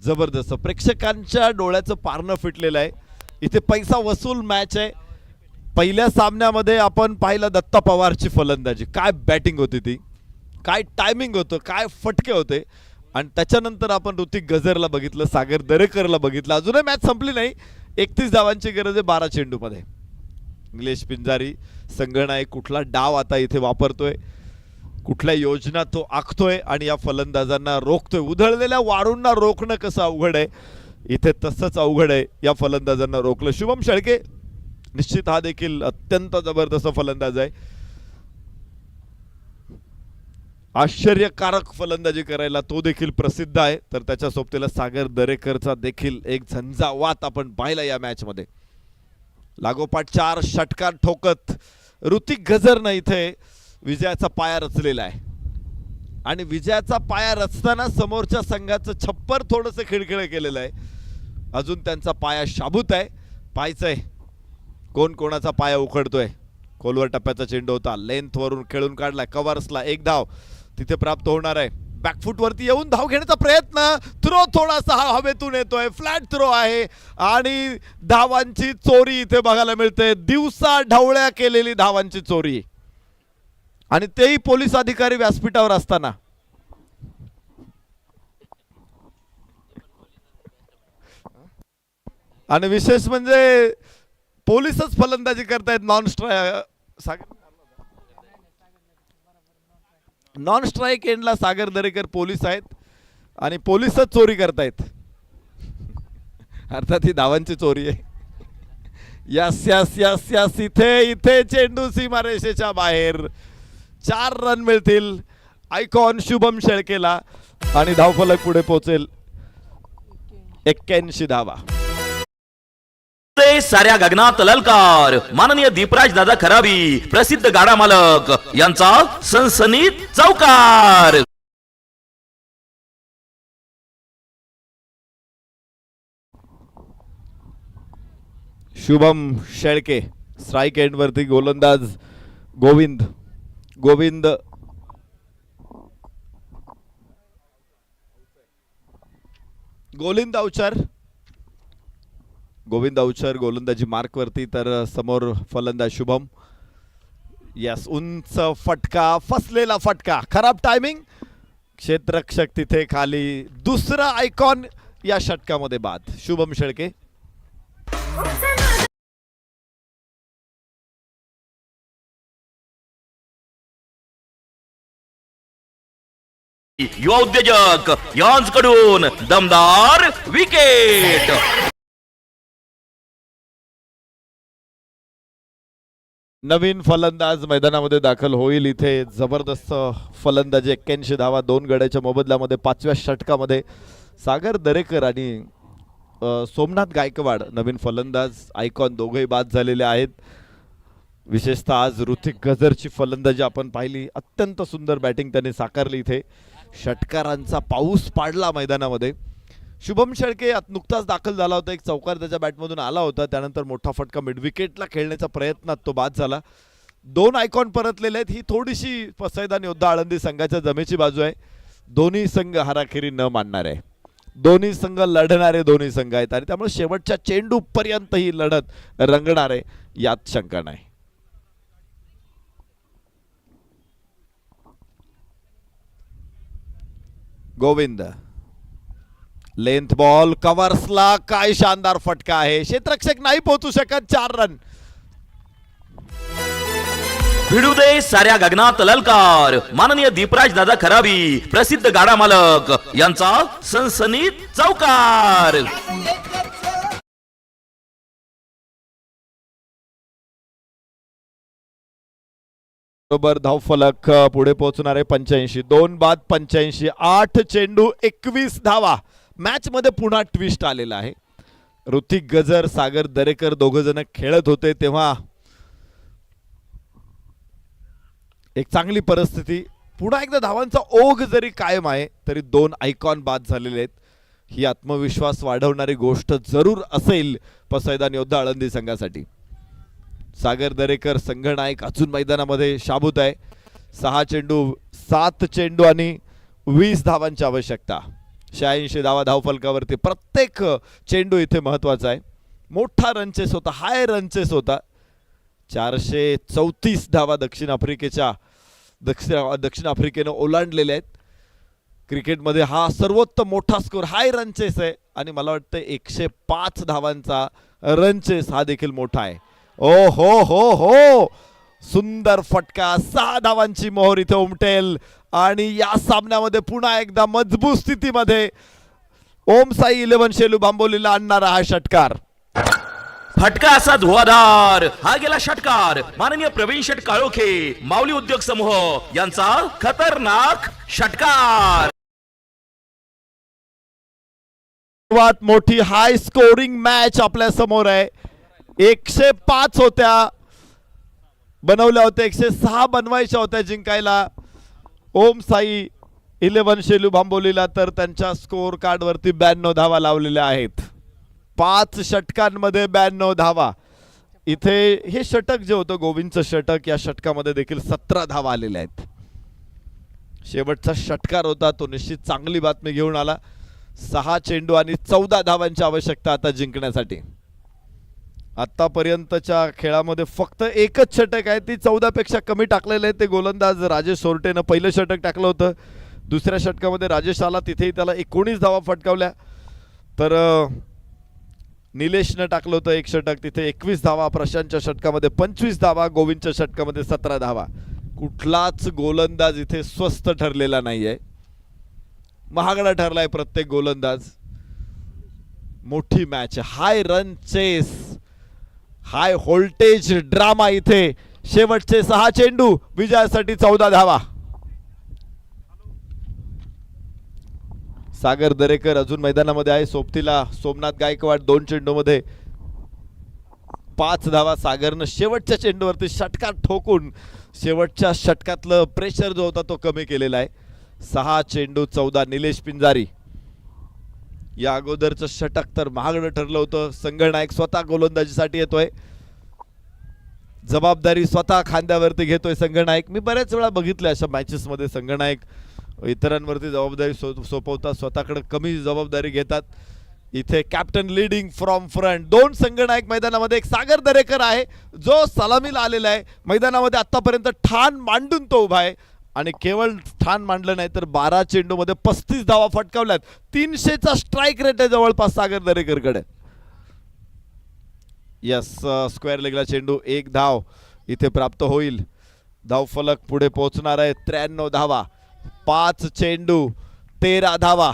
जबरदस्त. प्रेक्षकांच्या डोळ्याचं पारणं फिटलेलं आहे. इथे पैसा वसूल मॅच आहे. पहिल्या सामन्यामध्ये आपण पाहिलं दत्ता पवारची फलंदाजी, काय बॅटिंग होती ती, काय टायमिंग होतं, काय फटके होते. आणि त्याच्यानंतर आपण ऋतिक गजरला बघितलं, सागर दरेकरला बघितलं. अजूनही मॅच संपली नाही. 31 धावांची गरज आहे 12 चेंडूमध्ये. निलेश पिंजारी संघनायक कुठला डाव आता इथे वापरतोय, कुठल्या योजना तो आखतोय आणि या फलंदाजांना रोखतोय. उधळलेल्या वाळूंना रोखणं कसं अवघड आहे, इथे तसंच अवघड आहे या फलंदाजांना रोखलं. शुभम शेळके निश्चित हा देखील अत्यंत जबरदस्त फलंदाज आहे. आश्चर्यकारक फलंदाजी करायला तो देखील प्रसिद्ध आहे. तर त्याच्या सोबतीला सागर दरेकरचा देखील एक झंझावात आपण पाहिला या मॅच मध्ये. लागोपाठ 4 षटकार ठोकत ऋतिक गजरनं इथे विजयाचा पाया रचलेला आहे. आणि विजयाचा पाया रचताना समोरच्या संघाचं छप्पर थोडंसं खिळखिळ केलेलं आहे. अजून त्यांचा पाया शाबूत आहे. पाहायचंय कोण कोणाचा पाया उखडतोय. खोलवर टप्प्याचा चेंडू होता, लेंथ वरून खेळून काढलाय, कव्हर्सला 1 धाव तिथे प्राप्त होणार आहे. बॅकफूट वरती येऊन धाव घेण्याचा प्रयत्न, थ्रो थोडासा हवेतून येतोय, फ्लॅट थ्रो आहे आणि धावांची चोरी इथे बघायला मिळते. दिवसा ढवळ्या केलेली धावांची चोरी, आणि तेही पोलीस अधिकारी व्यासपीठावर असताना. आणि विशेष म्हणजे पोलीसच फलंदाजी करतायत. नॉन स्ट्राईक एंडला सागर दरेकर पोलीस आहेत आणि पोलीसच चोरी करतायत. अर्थात ही धावांची चोरी आहे. Yes yes yes yes. इथे चेंडू सीमारेषेच्या बाहेर. 4 रन मिळतील आयकॉन शुभम शेळकेला आणि धावफलक पुढे पोहोचेल 81 धावा. साऱ्या गगनात ललकार. माननीय दीपराज दादा खराबी, प्रसिद्ध गाडा मालक यांचा सनसनीत चौकार. शुभम शेळके स्ट्राईक एंड वरती. गोलंदाज गोविंद अवचर गोलंदाजी मार्क वरती. तर समोर फलंदाज शुभम. यस, उंच फटका, फसलेला फटका, खराब टायमिंग. क्षेत्ररक्षक तिथे खाली. दुसरा आयकॉन या षटकामध्ये बाद. शुभम शेळके. युवा उद्योजक यांकडून दमदार विकेट. नवीन फलंदाज मैदानामध्ये दाखल होईल. इथे जबरदस्त फलंदाजी 81 धावा 2 गड्याच्या मोबदल्यामध्ये 5व्या षटकामध्ये सागर दरेकर आणि सोमनाथ गायकवाड नवीन फलंदाज आयकॉन दोघेही बाद झालेले आहेत. विशेषतः आज ऋतिक गजरची फलंदाजी आपण पाहिली. अत्यंत सुंदर बॅटिंग त्यांनी साकारली. इथे षटकारांचा पाऊस पाडला मैदानामध्ये. शुभम शेळके नुकताच दाखल झाला होता. एक चौकार त्याच्या बॅटमधून आला होता. त्यानंतर मोठा फटका मिड विकेटला खेळण्याच्या प्रयत्नात तो बाद झाला. 2 आयकॉन परतलेले आहेत. ही थोडीशी पसैदान योद्धा आळंदी संघाच्या जमेची बाजू आहे. दोन्ही संघ हाराखिरी न मानणार आहे. दोन्ही संघ लढणारे दोन्ही संघ आहेत आणि त्यामुळे शेवटच्या चेंडू पर्यंत ही लढत रंगणार आहे यात शंका नाही. गोविंद लेंथ बॉल कव्हर्सला. काय शानदार फटका आहे. क्षेत्ररक्षक नाही पोहोचू शकत. 4 रन. भिडू दे साऱ्या गगनात ललकार. माननीय दीपराज दादा खराबी प्रसिद्ध गाडा मालक यांचा सनसनीत चौकार. बरोबर धावफलक पुढे पोहोचणारे 85. 2 बाद 85. 8 चेंडू 21 धावा. मॅच मध्ये पुन्हा ट्विस्ट आलेला आहे. ऋतिक गजर सागर दरेकर दोघ जण खेळत होते तेव्हा एक चांगली परिस्थिती. पुन्हा एकदा धावांचा ओघ जरी कायम आहे तरी 2 आयकॉन बाद झालेले आहेत. ही आत्मविश्वास वाढवणारी गोष्ट जरूर असेल पसैदान योद्धा आळंदी संघासाठी. सागर दरेकर संघनायक अजून मैदानामध्ये शाबूत आहे. 6 चेंडू 7 चेंडू आणि 20 धावांची आवश्यकता. 86 धावा धावफलकावरती. प्रत्येक चेंडू इथे महत्वाचा आहे. मोठा रन चेस होता. हाय रन चेस होता. 434 धावा दक्षिण आफ्रिकेनं ओलांडलेल्या आहेत. क्रिकेटमध्ये हा सर्वोत्तम मोठा स्कोर हाय रन चेस आहे आणि मला वाटतं 105 धावांचा रन चेस हा देखील मोठा आहे. ओ हो हो हो सुंदर फटका. 6 धावांची मोहर इथे उमटेल आणि या सामन्यामध्ये पुन्हा एकदा मजबूत स्थितीमध्ये ओम साई 11 शेलू बांबोलीला आणणारा हा षटकार. फटका असा धुवाधार. हा गेला षटकार. माननीय प्रवीण शेठ काळोखे माऊली उद्योग समूह यांचा खतरनाक षटकार. सर्वात मोठी हाय स्कोरिंग मॅच आपल्या समोर आहे. 105 होत्या बनवल्या होत्या. 106 बनवायच्या होत्या जिंकायला ओम साई 11 शेलू भांबोलीला. तर त्यांच्या स्कोर कार्ड वरती 92 धावा लावलेल्या आहेत. 5 षटकांमध्ये 92 धावा. इथे हे षटक जे होतं गोविंदचं षटक, या षटकामध्ये देखील 17 धावा आलेल्या आहेत. शेवटचा षटकार होता तो निश्चित चांगली बातमी घेऊन आला. 6 चेंडू आणि 14 धावांची आवश्यकता आता जिंकण्यासाठी. आतापर्यंतच्या खेळामध्ये फक्त एकच षटक आहे. ती 14 पेक्षा कमी टाकलेलं आहे. ते गोलंदाज राजेश सोरटेनं पहिलं षटक टाकलं होतं. दुसऱ्या षटकामध्ये राजेश आला. तिथेही त्याला 19 धावा फटकावल्या. तर निलेशनं टाकलं होतं एक षटक. तिथे 21 धावा. प्रशांतच्या षटकामध्ये 25 धावा. गोविंदच्या षटकामध्ये 17 धावा. कुठलाच गोलंदाज इथे स्वस्त ठरलेला नाहीये. महागडा ठरलाय प्रत्येक गोलंदाज. मोठी match. High run chase, high voltage drama. इथे शेवटचे 6 चेंडू विजयासाठी 14 धावा. सागर दरेकर अजून मैदानामध्ये आहे. सोबतीला सोमनाथ गायकवाड 2 चेंडूमध्ये 5 धावा. सागरनं शेवटच्या चेंडूवरती षटकार ठोकून शेवटच्या षटकातलं प्रेशर जो होता तो कमी केलेला आहे. 6 चेंडू 14. निलेश पिंजारी या अगोदरचं षटक तर महागडं ठरलं होतं. संघनायक स्वतः गोलंदाजीसाठी येतोय. जबाबदारी स्वतः खांद्यावरती घेतोय संघनायक. मी बऱ्याच वेळा बघितलं अशा मॅचेस मध्ये संघनायक इतरांवरती जबाबदारी सोपवतात, स्वतःकडे कमी जबाबदारी घेतात. इथे कॅप्टन लीडिंग फ्रॉम फ्रंट. 2 संघनायक मैदानामध्ये. एक सागर दरेकर आहे जो सलामीला आलेला आहे. मैदानामध्ये आतापर्यंत ठाण मांडून तो उभा आहे आणि केवळ ठाण मांडलं नाही तर 12 चेंडूमध्ये 35 धावा फटकावल्यात. 300चा स्ट्राईक रेट आहे जवळपास सागर दरेकरकडे. यस, स्क्वेअर लेगला चेंडू 1 धाव इथे प्राप्त होईल. धावफलक पुढे पोहोचणार आहे. 93 धावा. 5 चेंडू 13 धावा.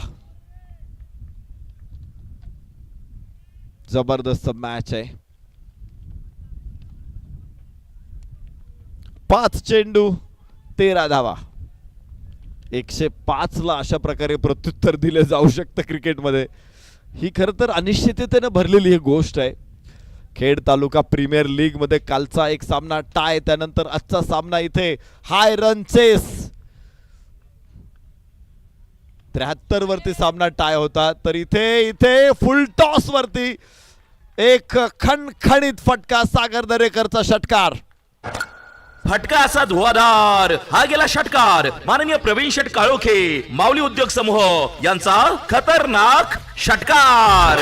जबरदस्त मॅच आहे. 5 चेंडू 13 धावा. 105 ला अशा प्रकारे प्रत्युत्तर दिले जाऊ शकतं क्रिकेटमध्ये. ही खरं तर अनिश्चिततेने भरलेली ही गोष्ट आहे. खेड तालुका प्रीमियर लीग मध्ये कालचा एक सामना टाय, त्यानंतर आजचा सामना इथे हाय रन चेस. 73 वरती सामना टाय होता, तर इथे फुल टॉस वरती एक खणखणीत फटका. सागर दरेकरचा षटकार. फटका असा धुवाधार हा गेला षटकार. माननीय प्रवीण शेट काळोखे माऊली उद्योग समूह यांचा खतरनाक षटकार.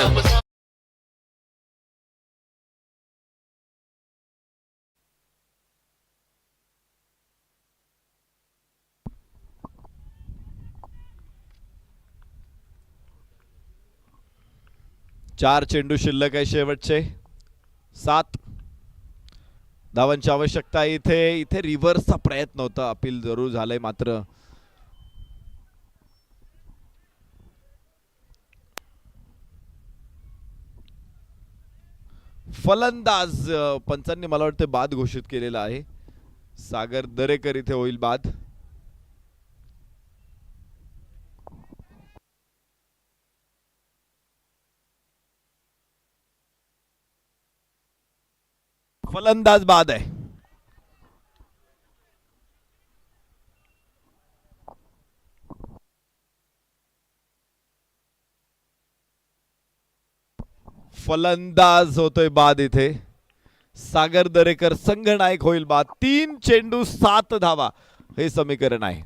चार चेंडू शिल्लक आहे शेवटचे. 7 धावांची आवश्यकता आहे. इथे रिव्हर्सचा प्रयत्न होता, अपील जरूर झालंय मात्र फलंदाज पंचांनी मला वाटतं बाद घोषित केलेला आहे. सागर दरेकर इथे होईल बाद. फलंदाज बाद आहे. फलंदाज होतोय बाद इथे. सागर दरेकर संघनायक होईल बाद. 3 चेंडू 7 धावा हे समीकरण आहे.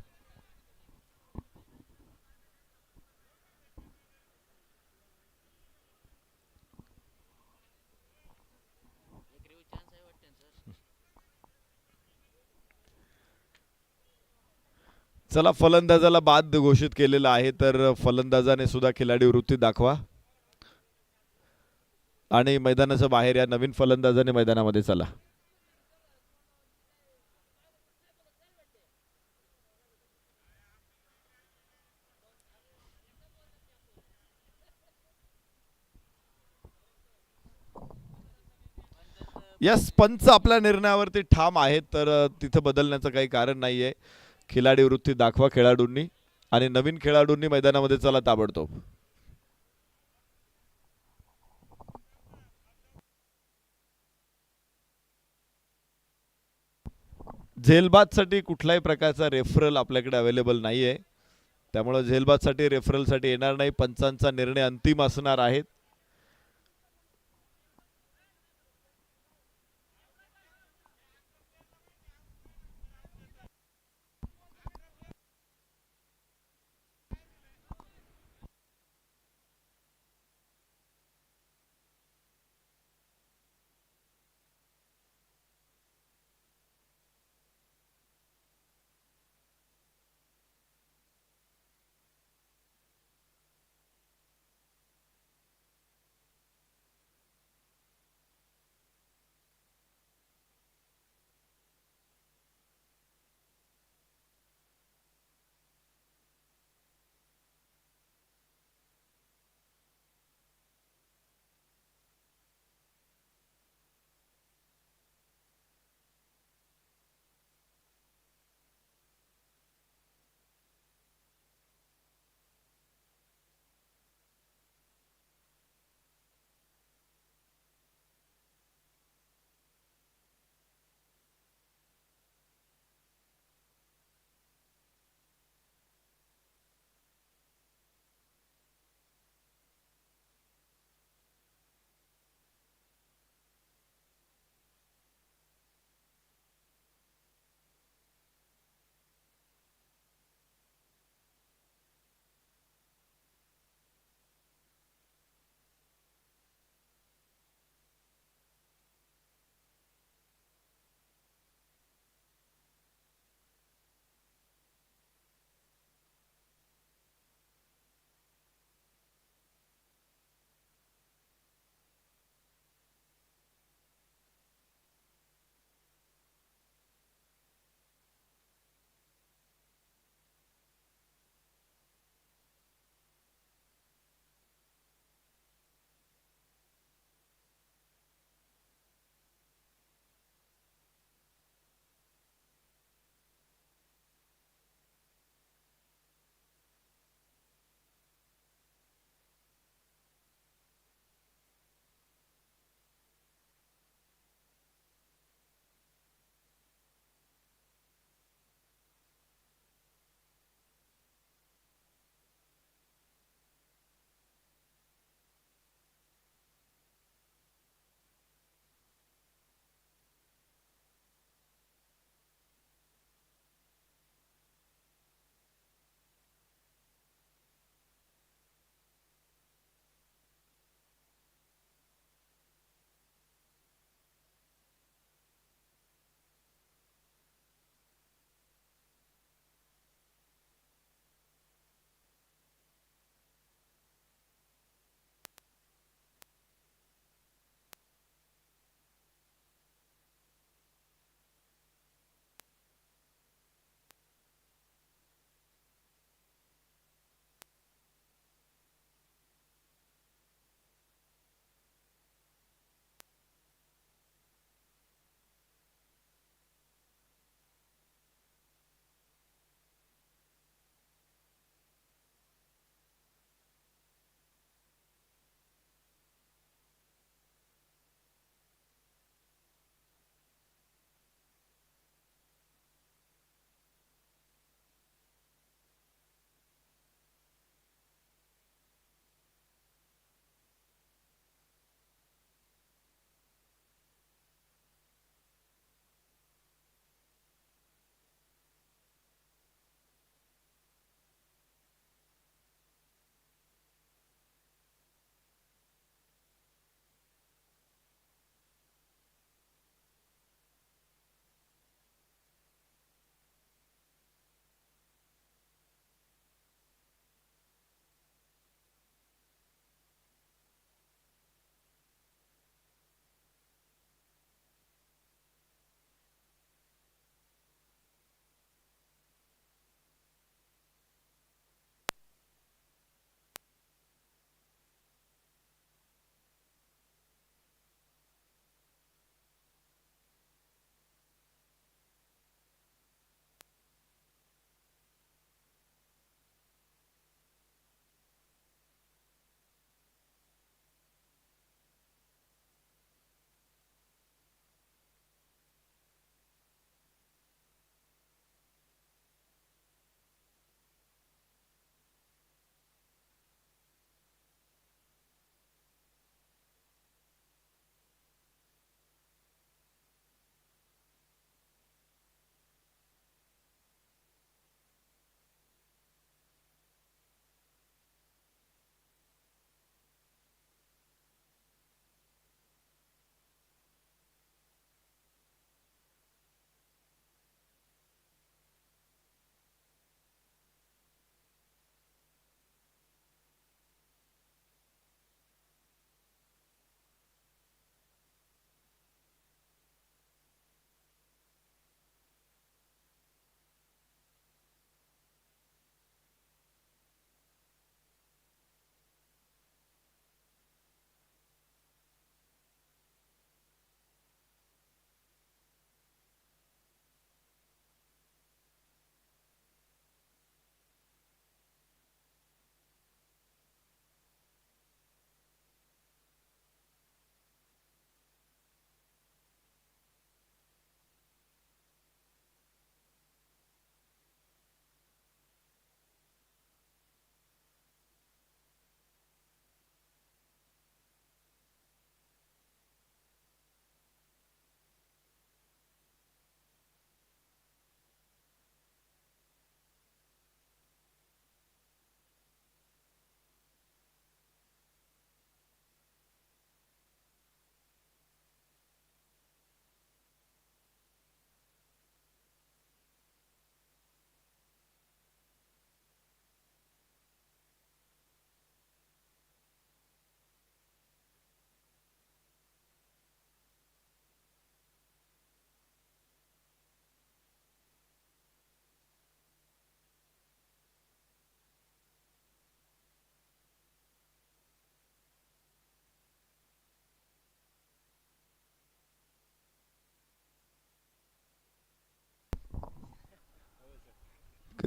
चला, फलंदाजाला बाद घोषित केलेला आहे, तर फलंदाजाने सुद्धा खिलाडी वृत्ती दाखवा आणि मैदानाच्या बाहेर या नवीन फलंदाजाने मैदानामध्ये चला. यस, पंच आपल्या निर्णयावरती ठाम आहेत, तर तिथे बदलण्याचं काही कारण नाहीये. खिलाडी वृत्ती दाखवा खेळाडूंनी आणि नवीन खेळाडूंनी मैदानामध्ये चला ताबडतोब. झेलबादसाठी कुठल्याही प्रकारचा रेफरल आपल्याकडे अवेलेबल नाहीये, त्यामुळे झेलबादसाठी रेफरलसाठी येणार नाही. पंचांचा निर्णय अंतिम असणार आहे.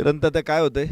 किरण तात्या काय होते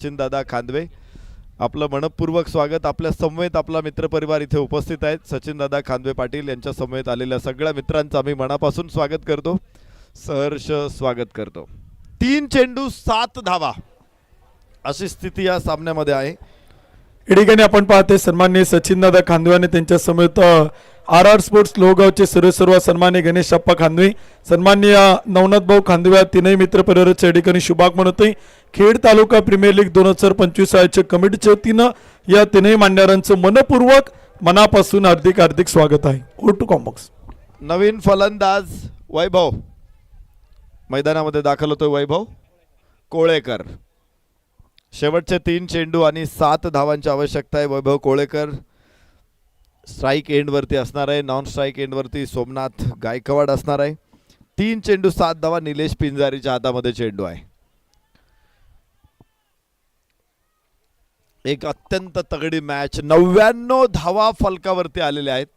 सचिनदादा खांदवे. आपलं मनपूर्वक स्वागत. आपल्या समवेत आपला मित्रपरिवार इथे उपस्थित आहेत. सचिनदादा खांदवे पाटील यांच्या समवेत आलेल्या सगळ्या मित्रांचं आम्ही मनापासून स्वागत करतो, सहर्ष स्वागत करतो. 3 चेंडू 7 धावा अशी स्थिती या सामन्यामध्ये आहे. या ठिकाणी आपण पाहते सन्माननीय सचिनदादा खांदवे आणि त्यांच्या समेत RR स्पोर्ट्स लोहगावचे सर्व सन्माननीय गणेश अप्पा खांदवे, सन्माननीय नवनाथ भाऊ खांदवे, तीनही मित्र परिवाराच्या ठिकाणी शुभागमन होते. खेड तालुका प्रीमियर लीग 2025 आयोजक कमिटीच्या वतीनं या तीनही मान्यवरांचं मनपूर्वक मनापासून हार्दिक स्वागत आहे. ओट टू कॉम्बॉक्स. नवीन फलंदाज वैभव मैदानामध्ये दाखल होतोय. वैभव कोळेकर. शेवटचे 3 चेंडू आणि 7 धावांची आवश्यकता आहे. वैभव कोळेकर स्ट्राईक एंडवरती असणार आहे. नॉन स्ट्राईक एंडवरती सोमनाथ गायकवाड असणार आहे. 3 चेंडू 7 धावा. निलेश पिंजारीच्या हातामध्ये चेंडू आहे. एक अत्यंत तगडी मॅच. 99 धावा फलकावरती आलेल्या आहेत.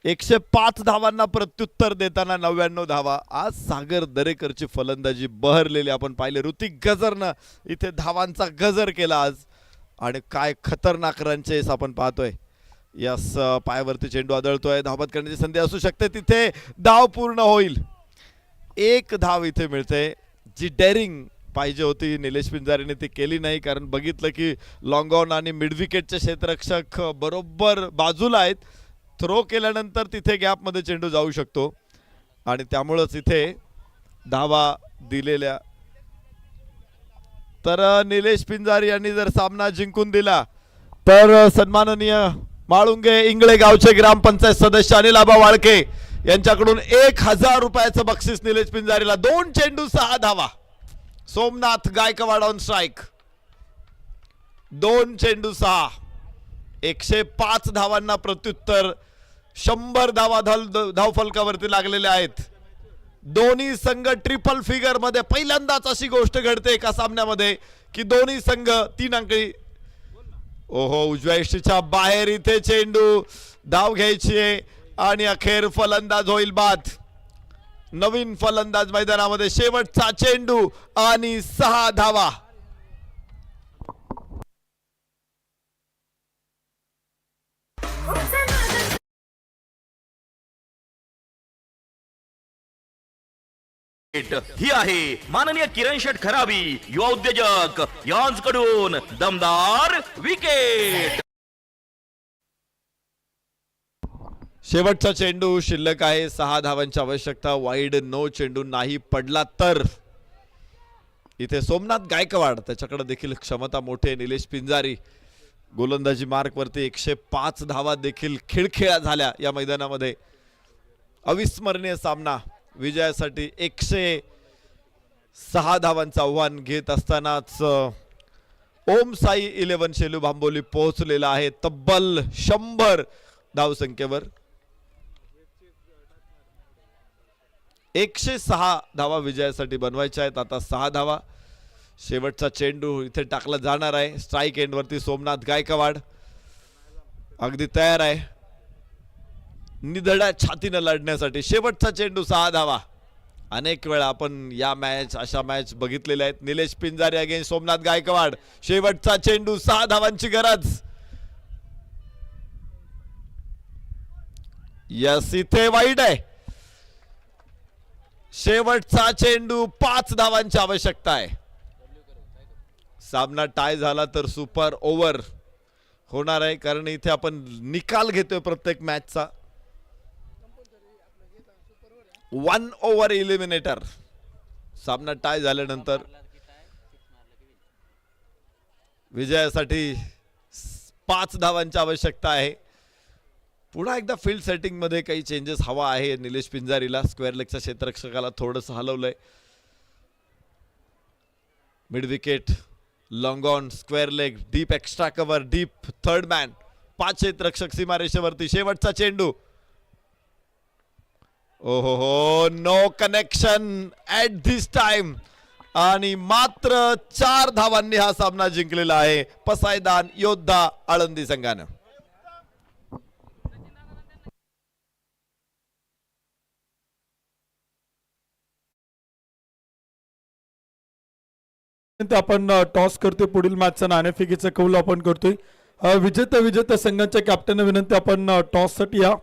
105 धावांना प्रत्युत्तर देताना 99 धावा. आज सागर दरेकरची फलंदाजी बहरलेली आपण पाहिले. ऋतिक गजरनं इथे धावांचा गजर केला आज आणि काय खतरनाक रनचेस आपण पाहतोय. यस, पायावरती चेंडू आदळतोय. धावत करण्याची संधी असू शकते. तिथे धाव पूर्ण होईल. 1 धाव इथे मिळते. जी डेअरिंग पाहिजे होती निलेश पिंजारीने ती केली नाही, कारण बघितलं की लॉंग ऑन आणि मिड विकेटचे क्षेत्ररक्षक बरोबर बाजूला आहेत. थ्रो केल्यानंतर तिथे गॅपमध्ये चेंडू जाऊ शकतो आणि त्यामुळंच इथे धावा दिलेल्या. तर निलेश पिंजारी यांनी जर सामना जिंकून दिला तर सन्माननीय माळुंगे इंगळे गावचे ग्रामपंचायत सदस्य अनिल आबा वाळके यांच्याकडून 1000 रुपयाचं बक्षीस निलेश पिंजारीला. 2 चेंडू 6 धावा. Somnath Gaikwad on strike. 2 चेंडू 6. 105 धावांना प्रत्युत्तर. 100 धावा धाव फलकावरती लागलेल्या आहेत. दोन्ही संघ ट्रिपल फिगर मध्ये. पहिल्यांदाच अशी गोष्ट घडते एका सामन्यामध्ये की दोन्ही संघ 3 अंकी. ओहो, उजव्या यष्टीच्या बाहेर इथे चेंडू. धाव घ्यायची आहे आणि अखेर फलंदाज होईल बाद. नवीन फलंदाज मैदानामध्ये. शेवटचा चेंडू आणि 6 धावा. ही आहे माननीय किरण शेठ खराबी, युवा उद्योजक यांकडून दमदार विकेट. शेवटचा चेंडू शिल्लक आहे. 6 धावांची आवश्यकता. वाईड नो चेंडू नाही पडला तर इथे सोमनाथ गायकवाड, त्याच्याकडे देखील क्षमता मोठी आहे. निलेश पिंजारी गोलंदाजी मार्क वरती. 105 धावा देखील खिळखिळा झाल्या या मैदानामध्ये. अविस्मरणीय सामना. विजयासाठी 106 धावांचं आव्हान घेत असतानाच ओम साई 11 शेलू भांबोली पोहोचलेला आहे तब्बल 100 धावसंख्येवर. 106 धावा विजयासाठी बनवायच्या आहेत. आता 6 धावा. शेवटचा चेंडू इथे टाकला जाणार आहे. स्ट्राईक एंडवरती सोमनाथ गायकवाड अगदी तयार आहे निधड्या छातीनं लढण्यासाठी. शेवटचा चेंडू 6 धावा. अनेक वेळा आपण या मॅच अशा मॅच बघितलेल्या आहेत. निलेश पिंजारी अगेन्स्ट सोमनाथ गायकवाड. शेवटचा चेंडू 6 धावांची गरज. यस, इथे वाईट आहे. शेवटचा चेंडू 5 धावांची आवश्यकता आहे. सामना टाय झाला तर सुपर ओव्हर होणार आहे, कारण इथे आपण निकाल घेतोय प्रत्येक मॅचचा. 1 ओव्हर इलिमिनेटर. सामना टाय झाल्यानंतर विजयासाठी 5 धावांची आवश्यकता आहे. पुन्हा एकदा फील्ड सेटिंग मध्ये काही चेंजेस हवा आहे निलेश पिंजारीला. स्क्वेअर लेगच्या क्षेत्ररक्षकाला थोडंसं हलवलंय. Mid wicket, long on, square leg, deep extra cover, deep third man. 5 क्षेत्ररक्षक सीमारेषेवरती. शेवटचा चेंडू. ओहो, no connection at this time. आणि मात्र 4 धावांनी हा सामना जिंकलेला आहे पसायदान योद्धा आळंदी संघानं. ते आपण टॉस करतोय. पुढील मॅचचा नाणेफेकीचा कौल आपण करतोय. विजेत्या संघाच्या कॅप्टनना विनंती, आपण टॉससाठी या.